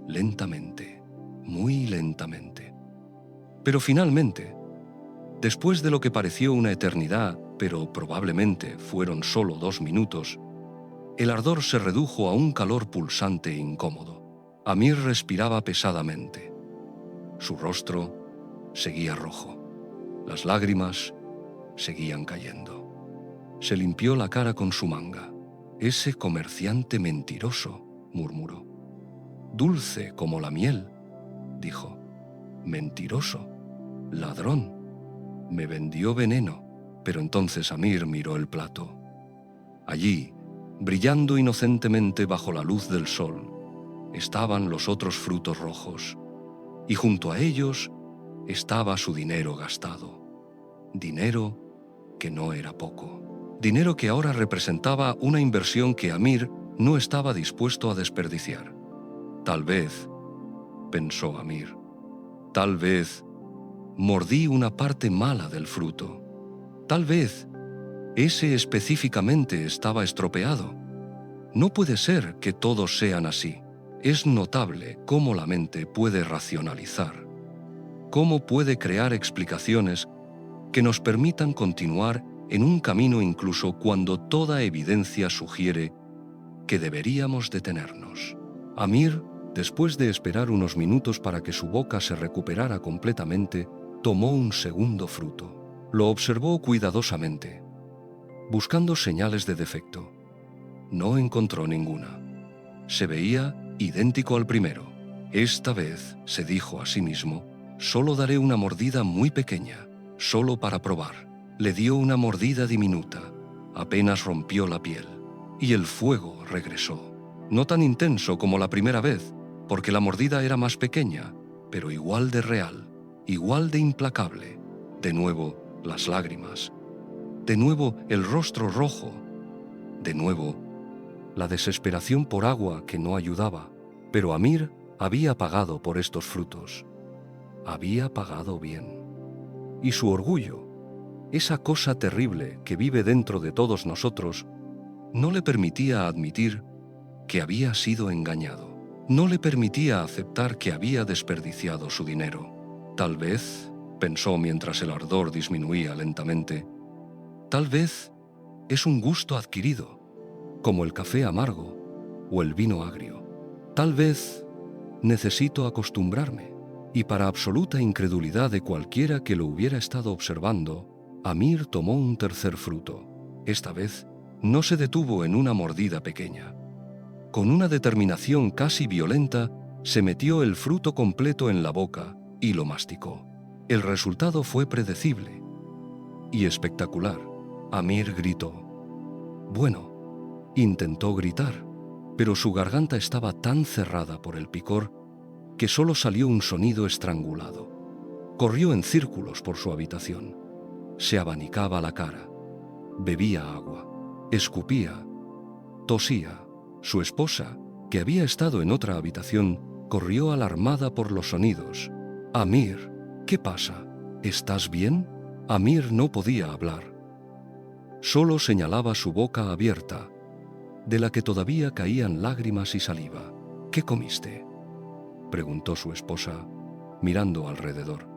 S1: Lentamente, muy lentamente. Pero finalmente, después de lo que pareció una eternidad, pero probablemente fueron solo 2 minutos, el ardor se redujo a un calor pulsante e incómodo. Amir respiraba pesadamente. Su rostro seguía rojo. Las lágrimas seguían cayendo. Se limpió la cara con su manga. «Ese comerciante mentiroso», murmuró. «Dulce como la miel», dijo. «Mentiroso. Ladrón. Me vendió veneno». Pero entonces Amir miró el plato. Allí, brillando inocentemente bajo la luz del sol, estaban los otros frutos rojos, y junto a ellos estaba su dinero gastado. Dinero que no era poco. Dinero que ahora representaba una inversión que Amir no estaba dispuesto a desperdiciar. Tal vez, pensó Amir, tal vez mordí una parte mala del fruto. Tal vez ese específicamente estaba estropeado. No puede ser que todos sean así. Es notable cómo la mente puede racionalizar, cómo puede crear explicaciones que nos permitan continuar en un camino incluso cuando toda evidencia sugiere que deberíamos detenernos. Amir, después de esperar unos minutos para que su boca se recuperara completamente, tomó un segundo fruto. Lo observó cuidadosamente, buscando señales de defecto. No encontró ninguna. Se veía idéntico al primero. Esta vez, se dijo a sí mismo, solo daré una mordida muy pequeña, solo para probar. Le dio una mordida diminuta, apenas rompió la piel, y el fuego regresó. No tan intenso como la primera vez, porque la mordida era más pequeña, pero igual de real, igual de implacable. De nuevo, las lágrimas. De nuevo, el rostro rojo. De nuevo, la desesperación por agua que no ayudaba. Pero Amir había pagado por estos frutos. Había pagado bien. Y su orgullo, esa cosa terrible que vive dentro de todos nosotros, no le permitía admitir que había sido engañado. No le permitía aceptar que había desperdiciado su dinero. Tal vez, pensó mientras el ardor disminuía lentamente, tal vez es un gusto adquirido, como el café amargo o el vino agrio. Tal vez necesito acostumbrarme. Y para absoluta incredulidad de cualquiera que lo hubiera estado observando, Amir tomó un tercer fruto. Esta vez no se detuvo en una mordida pequeña. Con una determinación casi violenta, se metió el fruto completo en la boca y lo masticó. El resultado fue predecible y espectacular. Amir gritó. Bueno, intentó gritar, pero su garganta estaba tan cerrada por el picor que solo salió un sonido estrangulado. Corrió en círculos por su habitación. Se abanicaba la cara. Bebía agua. Escupía. Tosía. Su esposa, que había estado en otra habitación, corrió alarmada por los sonidos. «Amir, ¿qué pasa? ¿Estás bien?» Amir no podía hablar. Solo señalaba su boca abierta, de la que todavía caían lágrimas y saliva. «¿Qué comiste?», preguntó su esposa, mirando alrededor.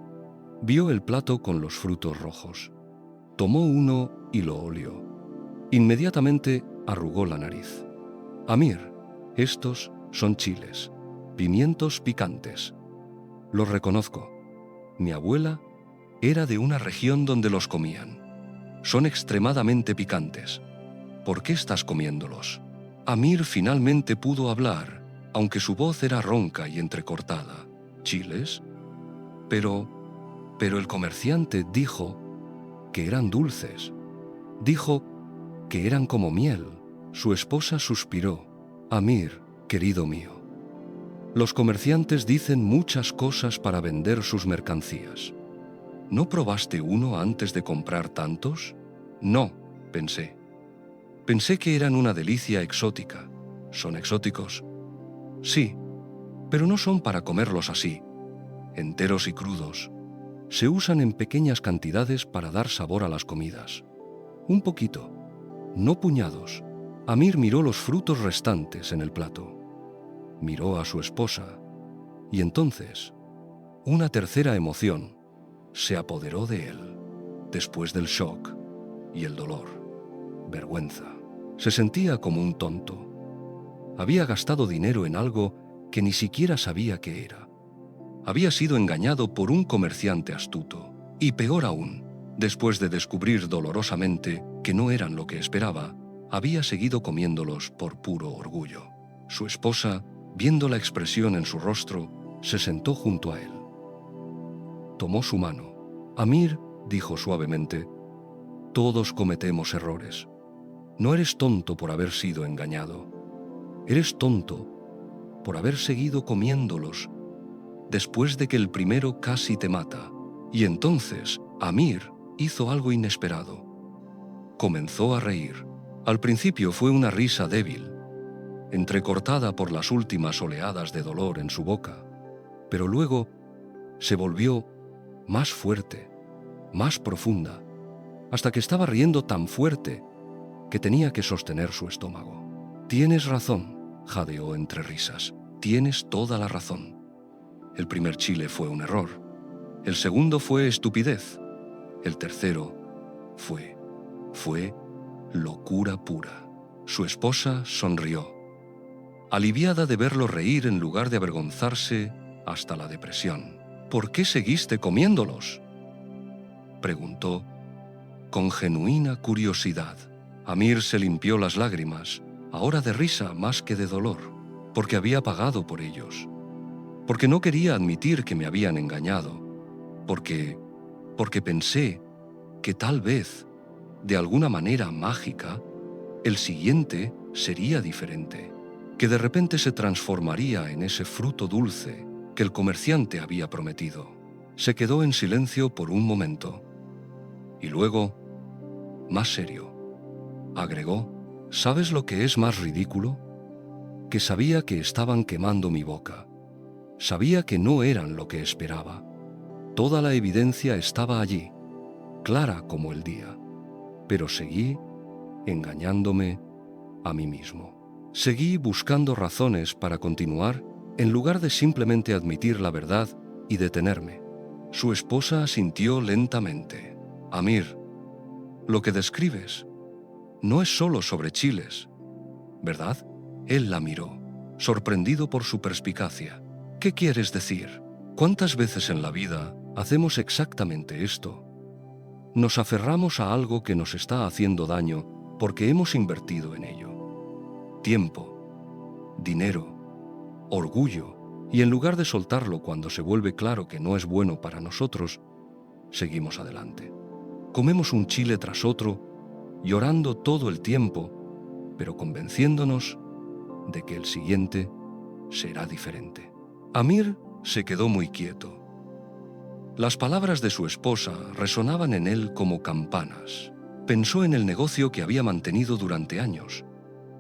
S1: Vio el plato con los frutos rojos. Tomó uno y lo olió. Inmediatamente arrugó la nariz. Amir, estos son chiles, pimientos picantes. Los reconozco. Mi abuela era de una región donde los comían. Son extremadamente picantes. ¿Por qué estás comiéndolos? Amir finalmente pudo hablar, aunque su voz era ronca y entrecortada. ¿Chiles? Pero el comerciante dijo que eran dulces. Dijo que eran como miel. Su esposa suspiró. Amir, querido mío. Los comerciantes dicen muchas cosas para vender sus mercancías. ¿No probaste uno antes de comprar tantos? No, pensé. Pensé que eran una delicia exótica. ¿Son exóticos? Sí, pero no son para comerlos así, enteros y crudos. Se usan en pequeñas cantidades para dar sabor a las comidas. Un poquito, no puñados. Amir miró los frutos restantes en el plato. Miró a su esposa, y entonces, una tercera emoción se apoderó de él, después del shock y el dolor. Vergüenza. Se sentía como un tonto. Había gastado dinero en algo que ni siquiera sabía qué era. Había sido engañado por un comerciante astuto. Y peor aún, después de descubrir dolorosamente que no eran lo que esperaba, había seguido comiéndolos por puro orgullo. Su esposa, viendo la expresión en su rostro, se sentó junto a él. Tomó su mano. Amir dijo suavemente: todos cometemos errores. No eres tonto por haber sido engañado. Eres tonto por haber seguido comiéndolos después de que el primero casi te mata. Y entonces Amir hizo algo inesperado. Comenzó a reír. Al principio fue una risa débil, entrecortada por las últimas oleadas de dolor en su boca, pero luego se volvió más fuerte, más profunda, hasta que estaba riendo tan fuerte que tenía que sostener su estómago. Tienes razón, jadeó entre risas. Tienes toda la razón. El primer chile fue un error. El segundo fue estupidez. El tercero fue locura pura. Su esposa sonrió, aliviada de verlo reír en lugar de avergonzarse hasta la depresión. ¿Por qué seguiste comiéndolos?, preguntó con genuina curiosidad. Amir se limpió las lágrimas, ahora de risa más que de dolor, porque había pagado por ellos, porque no quería admitir que me habían engañado, porque pensé que tal vez, de alguna manera mágica, el siguiente sería diferente, que de repente se transformaría en ese fruto dulce que el comerciante había prometido. Se quedó en silencio por un momento, y luego, más serio, agregó: ¿sabes lo que es más ridículo? Que sabía que estaban quemando mi boca. Sabía que no eran lo que esperaba. Toda la evidencia estaba allí, clara como el día. Pero seguí engañándome a mí mismo. Seguí buscando razones para continuar en lugar de simplemente admitir la verdad y detenerme. Su esposa asintió lentamente. Amir, lo que describes no es solo sobre chiles, ¿verdad? Él la miró, sorprendido por su perspicacia. ¿Qué quieres decir? ¿Cuántas veces en la vida hacemos exactamente esto? Nos aferramos a algo que nos está haciendo daño porque hemos invertido en ello. Tiempo, dinero, orgullo, y en lugar de soltarlo cuando se vuelve claro que no es bueno para nosotros, seguimos adelante. Comemos un chile tras otro, llorando todo el tiempo, pero convenciéndonos de que el siguiente será diferente. Amir se quedó muy quieto. Las palabras de su esposa resonaban en él como campanas. Pensó en el negocio que había mantenido durante años,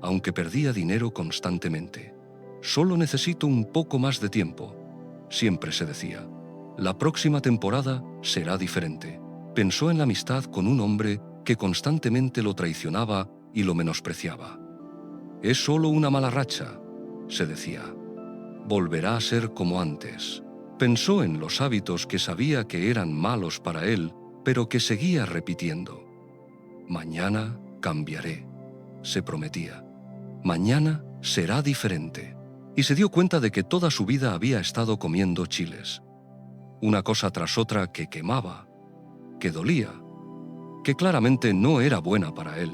S1: aunque perdía dinero constantemente. Solo necesito un poco más de tiempo, siempre se decía. La próxima temporada será diferente. Pensó en la amistad con un hombre que constantemente lo traicionaba y lo menospreciaba. Es solo una mala racha, se decía. Volverá a ser como antes. Pensó en los hábitos que sabía que eran malos para él, pero que seguía repitiendo. Mañana cambiaré, se prometía. Mañana será diferente. Y se dio cuenta de que toda su vida había estado comiendo chiles. Una cosa tras otra que quemaba, que dolía, que claramente no era buena para él,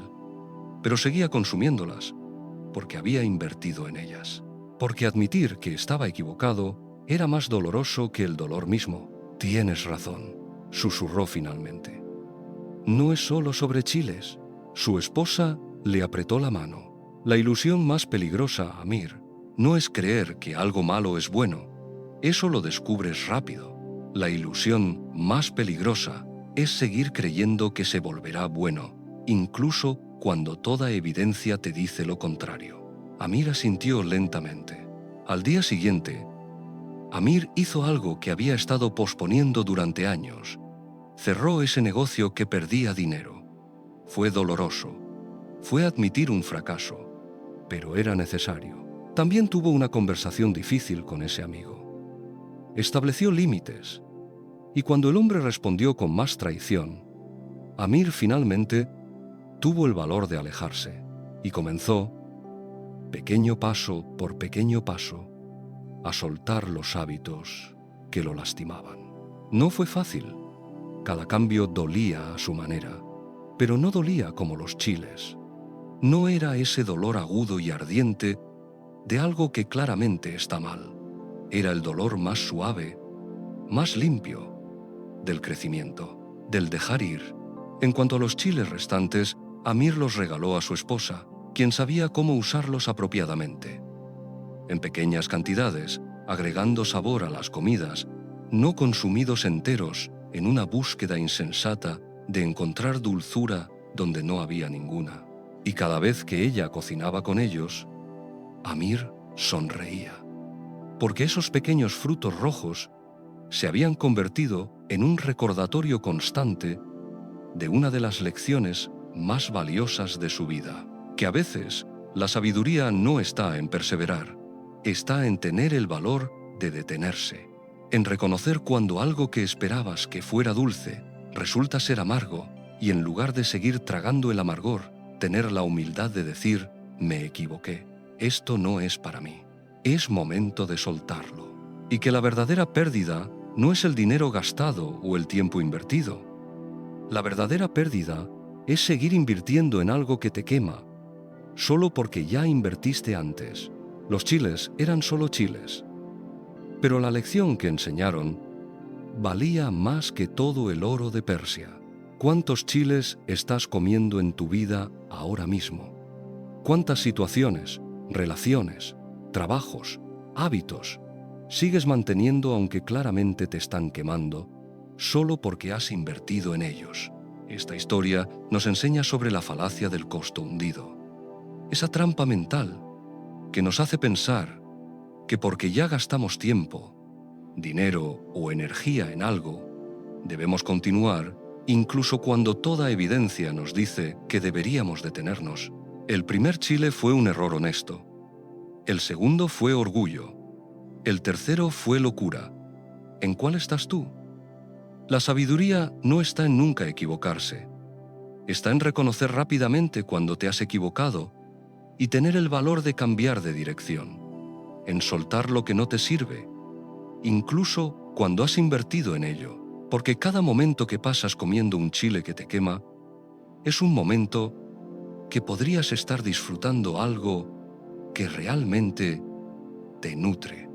S1: pero seguía consumiéndolas porque había invertido en ellas. Porque admitir que estaba equivocado era más doloroso que el dolor mismo. Tienes razón, susurró finalmente. No es solo sobre chiles. Su esposa le apretó la mano. La ilusión más peligrosa, Amir, no es creer que algo malo es bueno. Eso lo descubres rápido. La ilusión más peligrosa es seguir creyendo que se volverá bueno, incluso cuando toda evidencia te dice lo contrario. Amir asintió lentamente. Al día siguiente, Amir hizo algo que había estado posponiendo durante años. Cerró ese negocio que perdía dinero. Fue doloroso. Fue admitir un fracaso. Pero era necesario. También tuvo una conversación difícil con ese amigo. Estableció límites. Y cuando el hombre respondió con más traición, Amir finalmente tuvo el valor de alejarse y comenzó, pequeño paso por pequeño paso, a soltar los hábitos que lo lastimaban. No fue fácil. Cada cambio dolía a su manera, pero no dolía como los chiles. No era ese dolor agudo y ardiente de algo que claramente está mal. Era el dolor más suave, más limpio, del crecimiento, del dejar ir. En cuanto a los chiles restantes, Amir los regaló a su esposa, quien sabía cómo usarlos apropiadamente. En pequeñas cantidades, agregando sabor a las comidas, no consumidos enteros en una búsqueda insensata de encontrar dulzura donde no había ninguna. Y cada vez que ella cocinaba con ellos, Amir sonreía, porque esos pequeños frutos rojos se habían convertido en un recordatorio constante de una de las lecciones más valiosas de su vida, que a veces la sabiduría no está en perseverar, está en tener el valor de detenerse, en reconocer cuando algo que esperabas que fuera dulce resulta ser amargo y en lugar de seguir tragando el amargor, tener la humildad de decir, me equivoqué, esto no es para mí, es momento de soltarlo. Y que la verdadera pérdida no es el dinero gastado o el tiempo invertido. La verdadera pérdida es seguir invirtiendo en algo que te quema, solo porque ya invertiste antes. Los chiles eran solo chiles, pero la lección que enseñaron valía más que todo el oro de Persia. ¿Cuántos chiles estás comiendo en tu vida ahora mismo? ¿Cuántas situaciones, relaciones, trabajos, hábitos sigues manteniendo aunque claramente te están quemando, solo porque has invertido en ellos? Esta historia nos enseña sobre la falacia del costo hundido. Esa trampa mental que nos hace pensar que porque ya gastamos tiempo, dinero o energía en algo, debemos continuar incluso cuando toda evidencia nos dice que deberíamos detenernos. El primer chile fue un error honesto. El segundo fue orgullo. El tercero fue locura. ¿En cuál estás tú? La sabiduría no está en nunca equivocarse. Está en reconocer rápidamente cuando te has equivocado y tener el valor de cambiar de dirección. En soltar lo que no te sirve, incluso cuando has invertido en ello. Porque cada momento que pasas comiendo un chile que te quema es un momento que podrías estar disfrutando algo que realmente te nutre.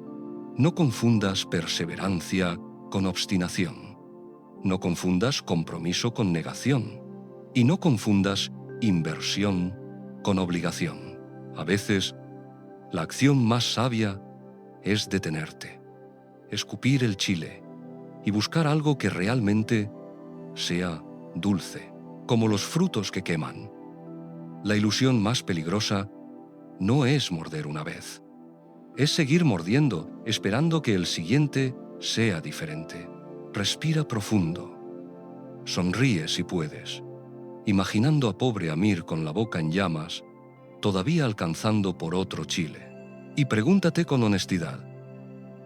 S1: No confundas perseverancia con obstinación. No confundas compromiso con negación. Y no confundas inversión con obligación. A veces, la acción más sabia es detenerte, escupir el chile y buscar algo que realmente sea dulce, como los frutos que queman. La ilusión más peligrosa no es morder una vez, es seguir mordiendo, esperando que el siguiente sea diferente. Respira profundo. Sonríe si puedes, imaginando a pobre Amir con la boca en llamas, todavía alcanzando por otro chile. Y pregúntate con honestidad,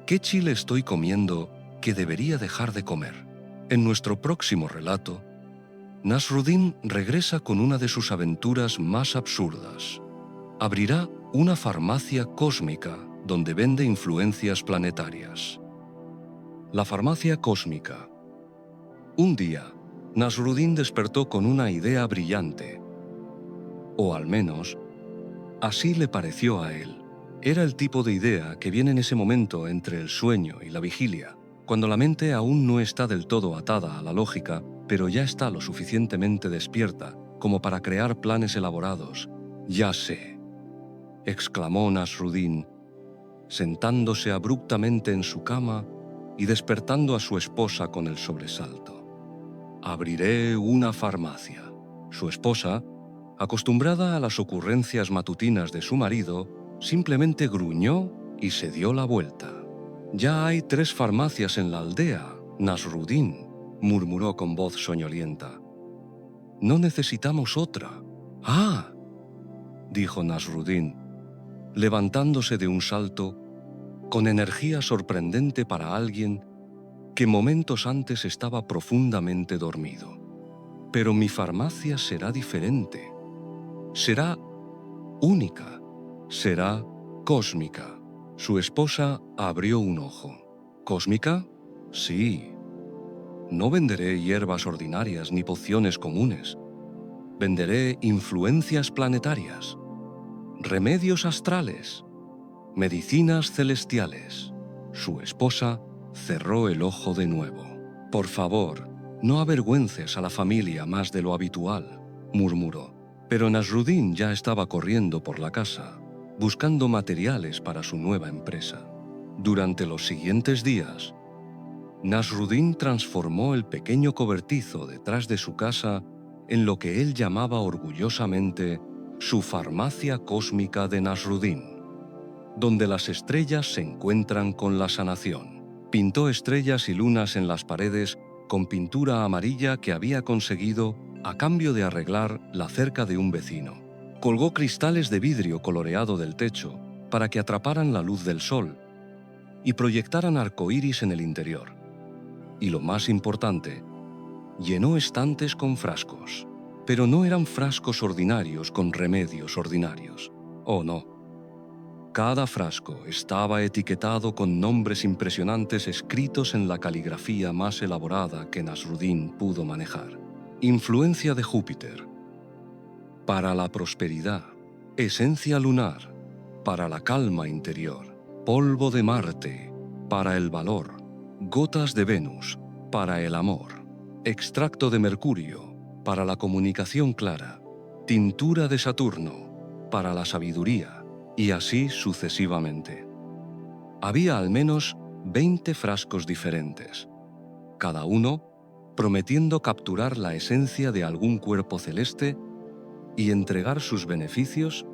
S1: ¿qué chile estoy comiendo que debería dejar de comer? En nuestro próximo relato, Nasruddin regresa con una de sus aventuras más absurdas. Abrirá una farmacia cósmica donde vende influencias planetarias. La farmacia cósmica. Un día, Nasruddin despertó con una idea brillante. O al menos, así le pareció a él. Era el tipo de idea que viene en ese momento entre el sueño y la vigilia, cuando la mente aún no está del todo atada a la lógica, pero ya está lo suficientemente despierta como para crear planes elaborados. «Ya sé», exclamó Nasruddin, sentándose abruptamente en su cama y despertando a su esposa con el sobresalto. «Abriré una farmacia». Su esposa, acostumbrada a las ocurrencias matutinas de su marido, simplemente gruñó y se dio la vuelta. «Ya hay 3 farmacias en la aldea, Nasruddin», murmuró con voz soñolienta. «No necesitamos otra». «¡Ah!», dijo Nasruddin, levantándose de un salto con energía sorprendente para alguien que momentos antes estaba profundamente dormido. «Pero mi farmacia será diferente. Será única. Será cósmica». Su esposa abrió un ojo. «¿Cósmica? Sí. No venderé hierbas ordinarias ni pociones comunes. Venderé influencias planetarias, remedios astrales, medicinas celestiales». Su esposa cerró el ojo de nuevo. «Por favor, no avergüences a la familia más de lo habitual», murmuró. Pero Nasruddin ya estaba corriendo por la casa, buscando materiales para su nueva empresa. Durante los siguientes días, Nasruddin transformó el pequeño cobertizo detrás de su casa en lo que él llamaba orgullosamente su farmacia cósmica de Nasruddin, donde las estrellas se encuentran con la sanación. Pintó estrellas y lunas en las paredes con pintura amarilla que había conseguido a cambio de arreglar la cerca de un vecino. Colgó cristales de vidrio coloreado del techo para que atraparan la luz del sol y proyectaran arcoíris en el interior. Y lo más importante, llenó estantes con frascos. Pero no eran frascos ordinarios con remedios ordinarios. Oh, no. Cada frasco estaba etiquetado con nombres impresionantes escritos en la caligrafía más elaborada que Nasruddin pudo manejar. Influencia de Júpiter, para la prosperidad. Esencia lunar, para la calma interior. Polvo de Marte, para el valor. Gotas de Venus, para el amor. Extracto de mercurio, para la comunicación clara. Tintura de Saturno, para la sabiduría. Y así sucesivamente. Había al menos 20 frascos diferentes, cada uno prometiendo capturar la esencia de algún cuerpo celeste y entregar sus beneficios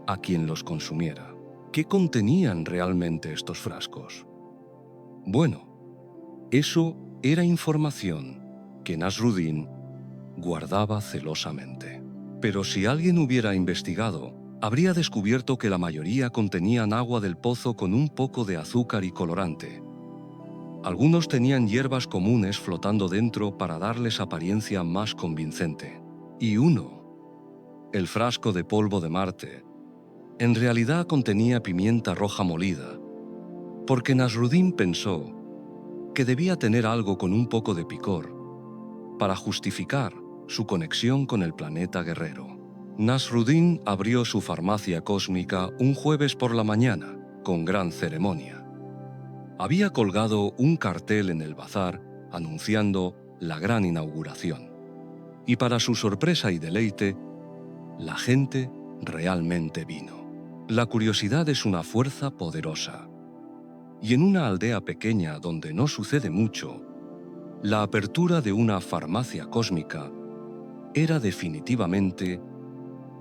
S1: a quien los consumiera. ¿Qué contenían realmente estos frascos? Bueno, eso era información que Nasruddin guardaba celosamente. Pero si alguien hubiera investigado, habría descubierto que la mayoría contenían agua del pozo con un poco de azúcar y colorante. Algunos tenían hierbas comunes flotando dentro para darles apariencia más convincente. Y uno, el frasco de polvo de Marte, en realidad contenía pimienta roja molida, porque Nasruddin pensó que debía tener algo con un poco de picor para justificar su conexión con el planeta guerrero. Nasruddin abrió su farmacia cósmica un jueves por la mañana, con gran ceremonia. Había colgado un cartel en el bazar anunciando la gran inauguración. Y para su sorpresa y deleite, la gente realmente vino. La curiosidad es una fuerza poderosa. Y en una aldea pequeña donde no sucede mucho, la apertura de una farmacia cósmica era definitivamente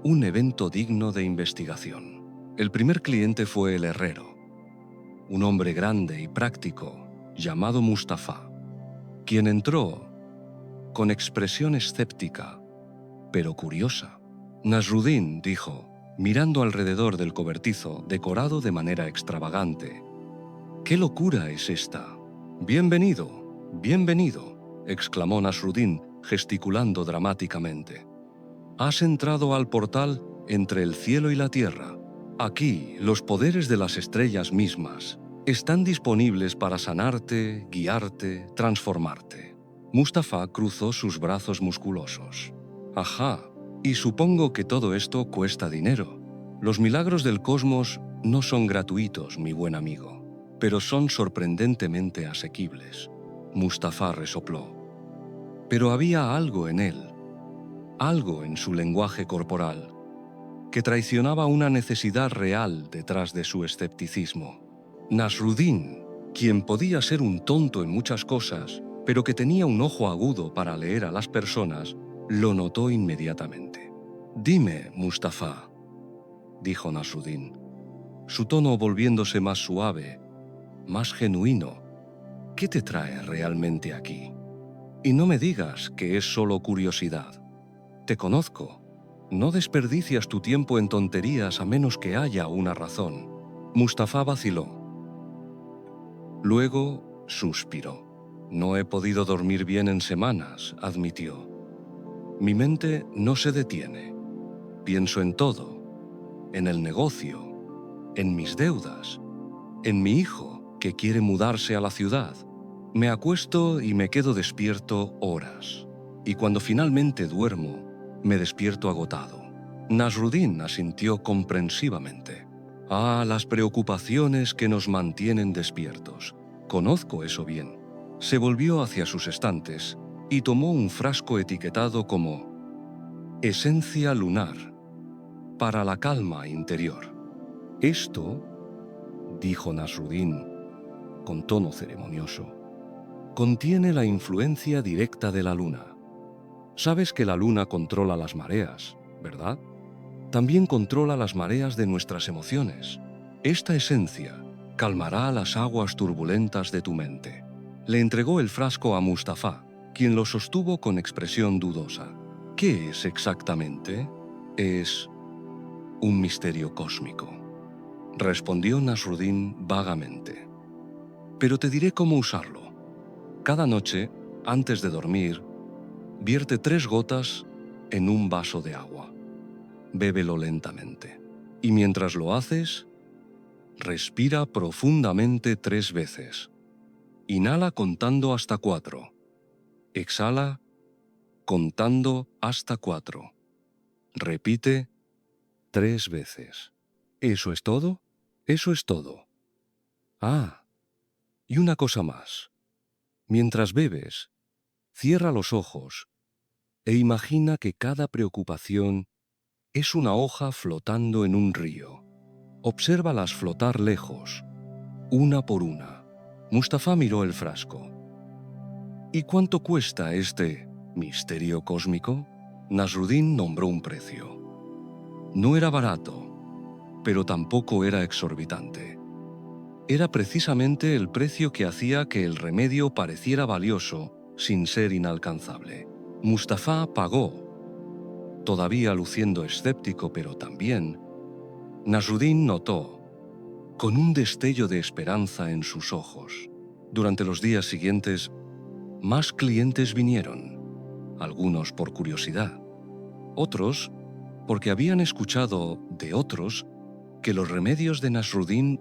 S1: un evento digno de investigación. El primer cliente fue el herrero, un hombre grande y práctico llamado Mustafa, quien entró con expresión escéptica, pero curiosa. Nasruddin dijo, mirando alrededor del cobertizo decorado de manera extravagante: «¿Qué locura es esta?» «Bienvenido, bienvenido», exclamó Nasruddin gesticulando dramáticamente. Has entrado al portal entre el cielo y la tierra. Aquí, los poderes de las estrellas mismas están disponibles para sanarte, guiarte, transformarte. Mustafa cruzó sus brazos musculosos. Ajá, y supongo que todo esto cuesta dinero. Los milagros del cosmos no son gratuitos, mi buen amigo, pero son sorprendentemente asequibles. Mustafa resopló. Pero había algo en él, algo en su lenguaje corporal, que traicionaba una necesidad real detrás de su escepticismo. Nasruddin, quien podía ser un tonto en muchas cosas, pero que tenía un ojo agudo para leer a las personas, lo notó inmediatamente. «Dime, Mustafa», dijo Nasruddin, su tono volviéndose más suave, más genuino. «¿Qué te trae realmente aquí? Y no me digas que es solo curiosidad. Te conozco. No desperdicias tu tiempo en tonterías a menos que haya una razón». Mustafa vaciló. Luego suspiró. «No he podido dormir bien en semanas», admitió. «Mi mente no se detiene. Pienso en todo, en el negocio, en mis deudas, en mi hijo que quiere mudarse a la ciudad. Me acuesto y me quedo despierto horas. Y cuando finalmente duermo, me despierto agotado». Nasruddin asintió comprensivamente. «Ah, las preocupaciones que nos mantienen despiertos. Conozco eso bien». Se volvió hacia sus estantes y tomó un frasco etiquetado como «Esencia lunar, para la calma interior». «Esto», dijo Nasruddin con tono ceremonioso, «contiene la influencia directa de la luna. Sabes que la luna controla las mareas, ¿verdad? También controla las mareas de nuestras emociones. Esta esencia calmará las aguas turbulentas de tu mente». Le entregó el frasco a Mustafa, quien lo sostuvo con expresión dudosa. «¿Qué es exactamente?» «Es un misterio cósmico», respondió Nasruddin vagamente. «Pero te diré cómo usarlo. Cada noche, antes de dormir, vierte 3 gotas en un vaso de agua. Bébelo lentamente. Y mientras lo haces, respira profundamente 3 veces. Inhala contando hasta 4. Exhala contando hasta 4. Repite 3 veces. ¿Eso es todo? Eso es todo. Ah, y una cosa más. Mientras bebes, cierra los ojos e imagina que cada preocupación es una hoja flotando en un río. Obsérvalas flotar lejos, una por una». Mustafa miró el frasco. «¿Y cuánto cuesta este misterio cósmico?» Nasruddin nombró un precio. No era barato, pero tampoco era exorbitante. Era precisamente el precio que hacía que el remedio pareciera valioso sin ser inalcanzable. Mustafa pagó, todavía luciendo escéptico, pero también Nasruddin notó, con un destello de esperanza en sus ojos. Durante los días siguientes, más clientes vinieron, algunos por curiosidad, otros porque habían escuchado de otros que los remedios de Nasruddin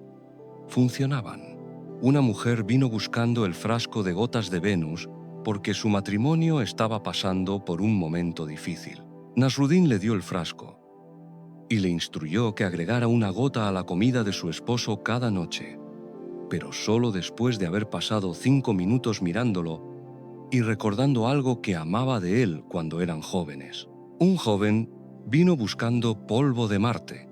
S1: funcionaban. Una mujer vino buscando el frasco de gotas de Venus porque su matrimonio estaba pasando por un momento difícil. Nasruddin le dio el frasco y le instruyó que agregara una gota a la comida de su esposo cada noche, pero solo después de haber pasado 5 minutos mirándolo y recordando algo que amaba de él cuando eran jóvenes. Un joven vino buscando polvo de Marte,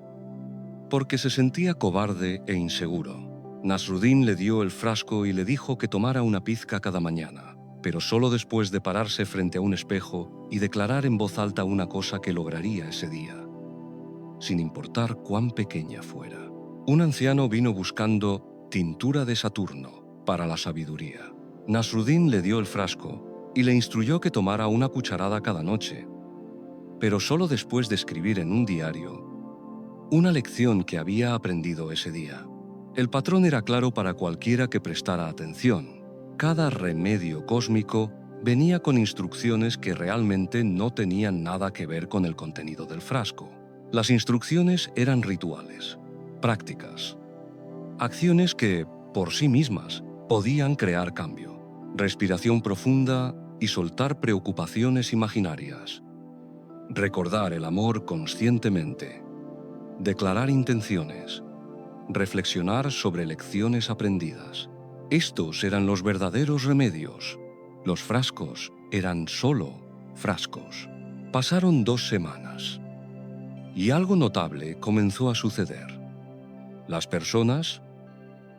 S1: porque se sentía cobarde e inseguro. Nasruddin le dio el frasco y le dijo que tomara una pizca cada mañana, pero solo después de pararse frente a un espejo y declarar en voz alta una cosa que lograría ese día, sin importar cuán pequeña fuera. Un anciano vino buscando tintura de Saturno para la sabiduría. Nasruddin le dio el frasco y le instruyó que tomara una cucharada cada noche, pero solo después de escribir en un diario una lección que había aprendido ese día. El patrón era claro para cualquiera que prestara atención. Cada remedio cósmico venía con instrucciones que realmente no tenían nada que ver con el contenido del frasco. Las instrucciones eran rituales, prácticas, acciones que, por sí mismas, podían crear cambio. Respiración profunda y soltar preocupaciones imaginarias. Recordar el amor conscientemente. Declarar intenciones. Reflexionar sobre lecciones aprendidas. Estos eran los verdaderos remedios. Los frascos eran solo frascos. Pasaron 2 semanas. Y algo notable comenzó a suceder. Las personas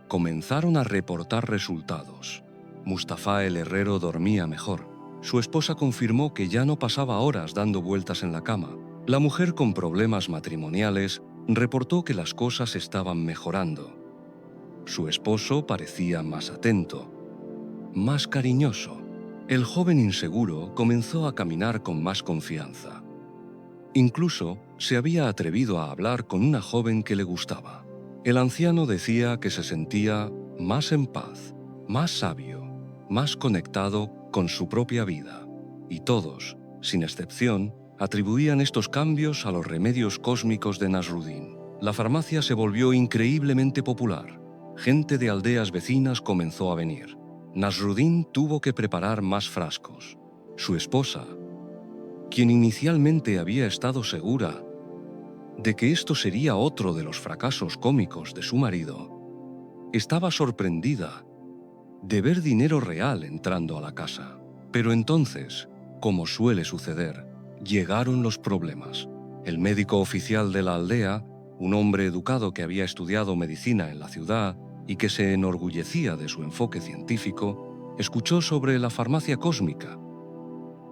S1: comenzaron a reportar resultados. Mustafa el herrero dormía mejor. Su esposa confirmó que ya no pasaba horas dando vueltas en la cama. La mujer con problemas matrimoniales reportó que las cosas estaban mejorando. Su esposo parecía más atento, más cariñoso. El joven inseguro comenzó a caminar con más confianza. Incluso se había atrevido a hablar con una joven que le gustaba. El anciano decía que se sentía más en paz, más sabio, más conectado con su propia vida. Y todos, sin excepción, atribuían estos cambios a los remedios cósmicos de Nasruddin. La farmacia se volvió increíblemente popular. Gente de aldeas vecinas comenzó a venir. Nasruddin tuvo que preparar más frascos. Su esposa, quien inicialmente había estado segura de que esto sería otro de los fracasos cómicos de su marido, estaba sorprendida de ver dinero real entrando a la casa. Pero entonces, como suele suceder, llegaron los problemas. El médico oficial de la aldea, un hombre educado que había estudiado medicina en la ciudad y que se enorgullecía de su enfoque científico, escuchó sobre la farmacia cósmica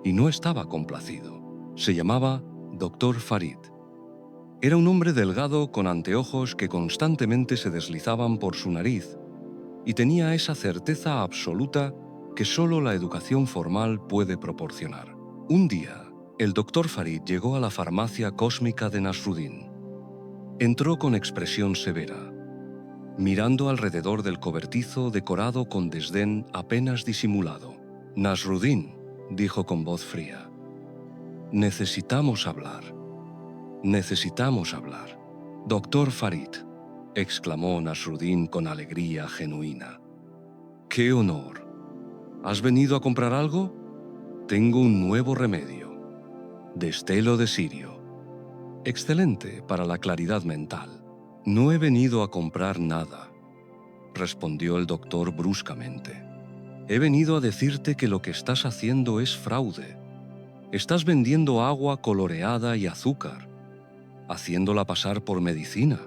S1: y no estaba complacido. Se llamaba Dr. Farid. Era un hombre delgado con anteojos que constantemente se deslizaban por su nariz y tenía esa certeza absoluta que solo la educación formal puede proporcionar. Un día, el Dr. Farid llegó a la farmacia cósmica de Nasruddin. Entró con expresión severa, mirando alrededor del cobertizo decorado con desdén apenas disimulado. Nasruddin, dijo con voz fría, necesitamos hablar. Necesitamos hablar. Doctor Farid, exclamó Nasruddin con alegría genuina. ¡Qué honor! ¿Has venido a comprar algo? Tengo un nuevo remedio. Destelo de cirio. Excelente para la claridad mental. No he venido a comprar nada, respondió el doctor bruscamente. He venido a decirte que lo que estás haciendo es fraude. Estás vendiendo agua coloreada y azúcar, haciéndola pasar por medicina.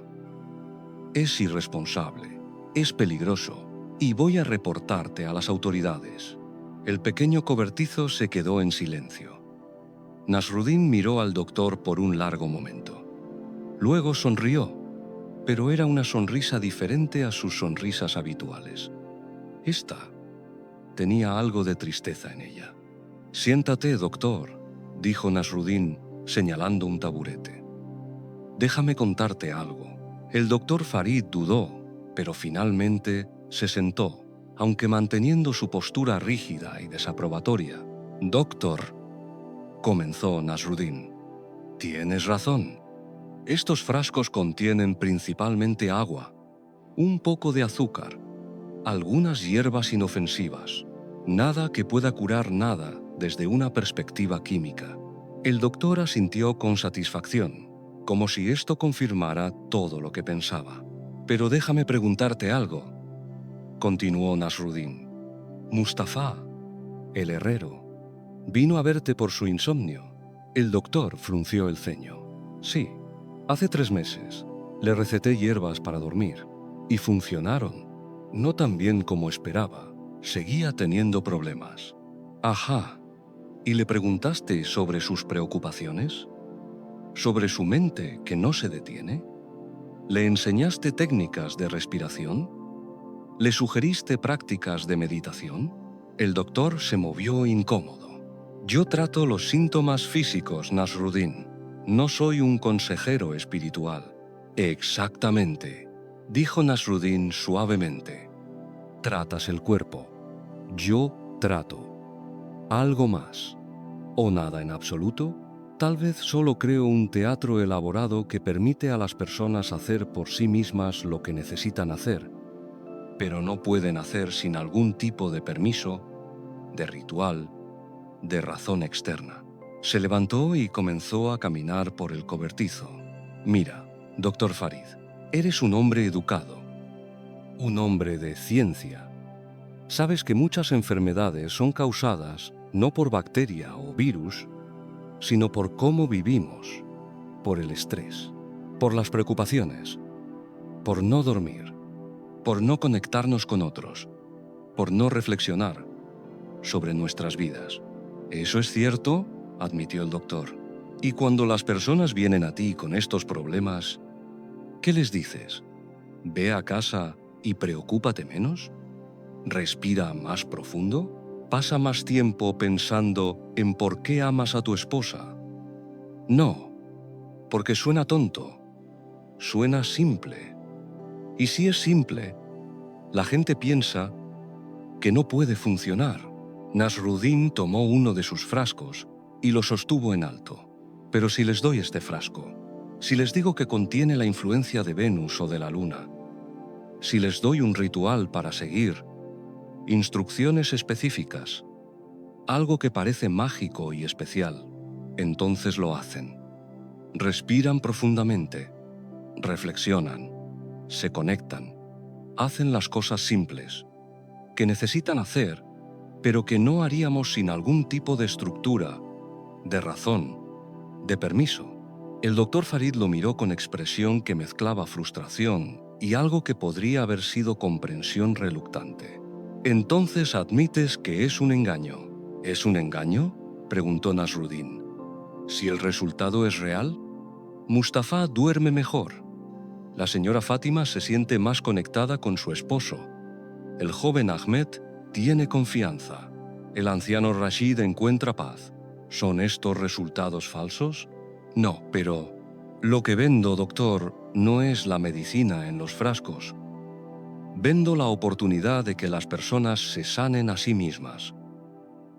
S1: Es irresponsable, es peligroso, y voy a reportarte a las autoridades. El pequeño cobertizo se quedó en silencio. Nasruddin miró al doctor por un largo momento. Luego sonrió, pero era una sonrisa diferente a sus sonrisas habituales. Esta tenía algo de tristeza en ella. Siéntate, doctor, dijo Nasruddin, señalando un taburete. Déjame contarte algo. El doctor Farid dudó, pero finalmente se sentó, aunque manteniendo su postura rígida y desaprobatoria. Doctor, comenzó Nasruddin, tienes razón. Estos frascos contienen principalmente agua, un poco de azúcar, algunas hierbas inofensivas, nada que pueda curar nada desde una perspectiva química. El doctor asintió con satisfacción, como si esto confirmara todo lo que pensaba. Pero déjame preguntarte algo, continuó Nasruddin. Mustafa, el herrero, vino a verte por su insomnio. El doctor frunció el ceño. Sí, hace 3 meses. Le receté hierbas para dormir. Y funcionaron. No tan bien como esperaba. Seguía teniendo problemas. Ajá. ¿Y le preguntaste sobre sus preocupaciones? ¿Sobre su mente que no se detiene? ¿Le enseñaste técnicas de respiración? ¿Le sugeriste prácticas de meditación? El doctor se movió incómodo. Yo trato los síntomas físicos, Nasruddin. No soy un consejero espiritual. Exactamente, dijo Nasruddin suavemente. Tratas el cuerpo. Yo trato ¿Algo más? ¿O nada en absoluto? Tal vez solo creo un teatro elaborado que permite a las personas hacer por sí mismas lo que necesitan hacer, pero no pueden hacer sin algún tipo de permiso, de ritual, de razón externa. Se levantó y comenzó a caminar por el cobertizo. Mira, doctor Farid, eres un hombre educado, un hombre de ciencia. Sabes que muchas enfermedades son causadas no por bacteria o virus, sino por cómo vivimos, por el estrés, por las preocupaciones, por no dormir, por no conectarnos con otros, por no reflexionar sobre nuestras vidas. Eso es cierto, admitió el doctor. Y cuando las personas vienen a ti con estos problemas, ¿qué les dices? ¿Ve a casa y preocúpate menos? ¿Respira más profundo? ¿Pasa más tiempo pensando en por qué amas a tu esposa? No, porque suena tonto, suena simple. Y si es simple, la gente piensa que no puede funcionar. Nasruddin tomó uno de sus frascos y lo sostuvo en alto. Pero si les doy este frasco, si les digo que contiene la influencia de Venus o de la Luna, si les doy un ritual para seguir, instrucciones específicas, algo que parece mágico y especial, entonces lo hacen. Respiran profundamente, reflexionan, se conectan, hacen las cosas simples, que necesitan hacer, pero que no haríamos sin algún tipo de estructura, de razón, de permiso. El doctor Farid lo miró con expresión que mezclaba frustración y algo que podría haber sido comprensión reluctante. Entonces admites que es un engaño. ¿Es un engaño?, preguntó Nasruddin. Si el resultado es real, Mustafa duerme mejor. La señora Fátima se siente más conectada con su esposo. El joven Ahmed tiene confianza. El anciano Rashid encuentra paz. ¿Son estos resultados falsos? No, pero lo que vendo, doctor, no es la medicina en los frascos. Vendo la oportunidad de que las personas se sanen a sí mismas.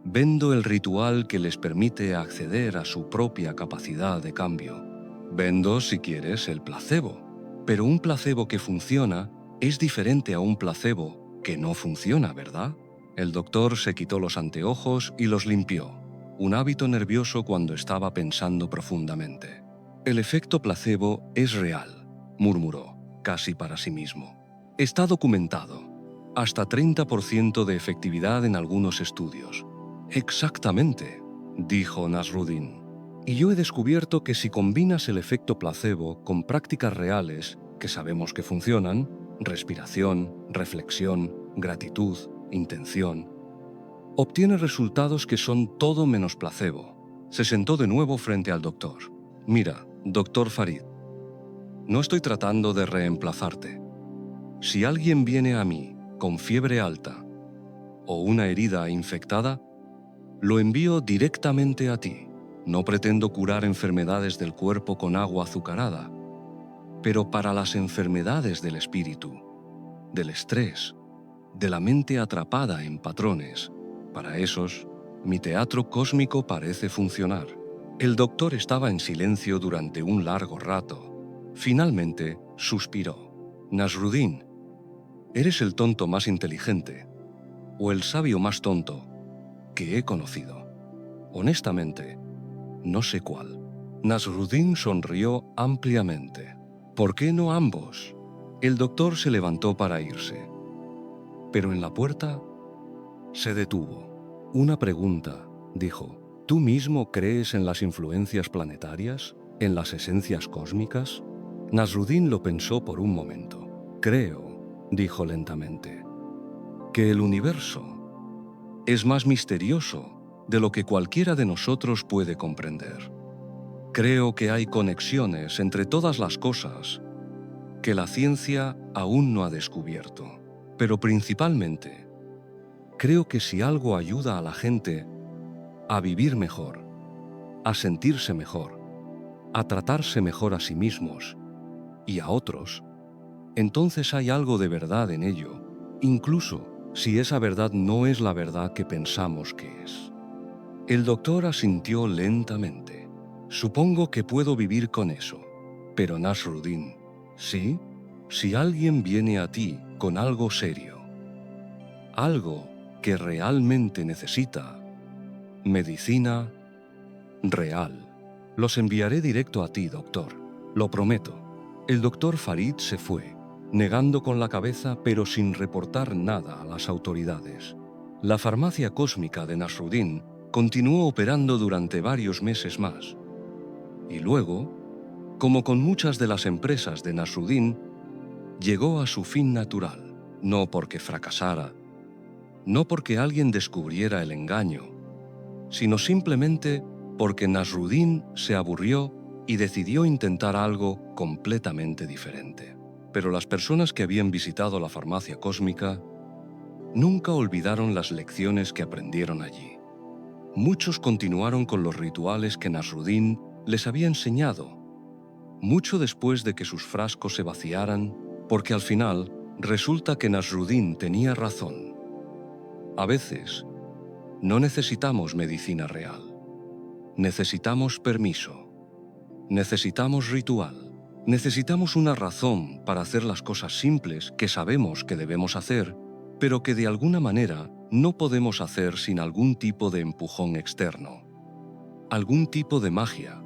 S1: Vendo el ritual que les permite acceder a su propia capacidad de cambio. Vendo, si quieres, el placebo. Pero un placebo que funciona es diferente a un placebo que no funciona, ¿verdad? El doctor se quitó los anteojos y los limpió, un hábito nervioso cuando estaba pensando profundamente. El efecto placebo es real, murmuró, casi para sí mismo. Está documentado. Hasta 30% de efectividad en algunos estudios. Exactamente, dijo Nasruddin. Y yo he descubierto que si combinas el efecto placebo con prácticas reales que sabemos que funcionan, respiración, reflexión, gratitud, intención, obtienes resultados que son todo menos placebo. Se sentó de nuevo frente al doctor. Mira, doctor Farid, no estoy tratando de reemplazarte. Si alguien viene a mí con fiebre alta o una herida infectada, lo envío directamente a ti. No pretendo curar enfermedades del cuerpo con agua azucarada, pero para las enfermedades del espíritu, del estrés, de la mente atrapada en patrones, para esos, mi teatro cósmico parece funcionar. El doctor estaba en silencio durante un largo rato. Finalmente, suspiró. Nasruddin, eres el tonto más inteligente, o el sabio más tonto, que he conocido. Honestamente, no sé cuál. Nasruddin sonrió ampliamente. ¿Por qué no ambos? El doctor se levantó para irse. Pero en la puerta se detuvo. Una pregunta, dijo. ¿Tú mismo crees en las influencias planetarias? ¿En las esencias cósmicas? Nasruddin lo pensó por un momento. Creo, dijo lentamente, que el universo es más misterioso de lo que cualquiera de nosotros puede comprender. Creo que hay conexiones entre todas las cosas que la ciencia aún no ha descubierto. Pero principalmente, creo que si algo ayuda a la gente a vivir mejor, a sentirse mejor, a tratarse mejor a sí mismos y a otros, entonces hay algo de verdad en ello, incluso si esa verdad no es la verdad que pensamos que es. El doctor asintió lentamente. Supongo que puedo vivir con eso. Pero Nasruddin, ¿sí? Si alguien viene a ti con algo serio, algo que realmente necesita, medicina real, los enviaré directo a ti, doctor. Lo prometo. El doctor Farid se fue, negando con la cabeza pero sin reportar nada a las autoridades. La farmacia cósmica de Nasruddin continuó operando durante varios meses más. Y luego, como con muchas de las empresas de Nasruddin, llegó a su fin natural, no porque fracasara, no porque alguien descubriera el engaño, sino simplemente porque Nasruddin se aburrió y decidió intentar algo completamente diferente. Pero las personas que habían visitado la farmacia cósmica nunca olvidaron las lecciones que aprendieron allí. Muchos continuaron con los rituales que Nasruddin les había enseñado, mucho después de que sus frascos se vaciaran, porque al final resulta que Nasruddin tenía razón. A veces, no necesitamos medicina real. Necesitamos permiso. Necesitamos ritual. Necesitamos una razón para hacer las cosas simples que sabemos que debemos hacer, pero que de alguna manera no podemos hacer sin algún tipo de empujón externo. Algún tipo de magia.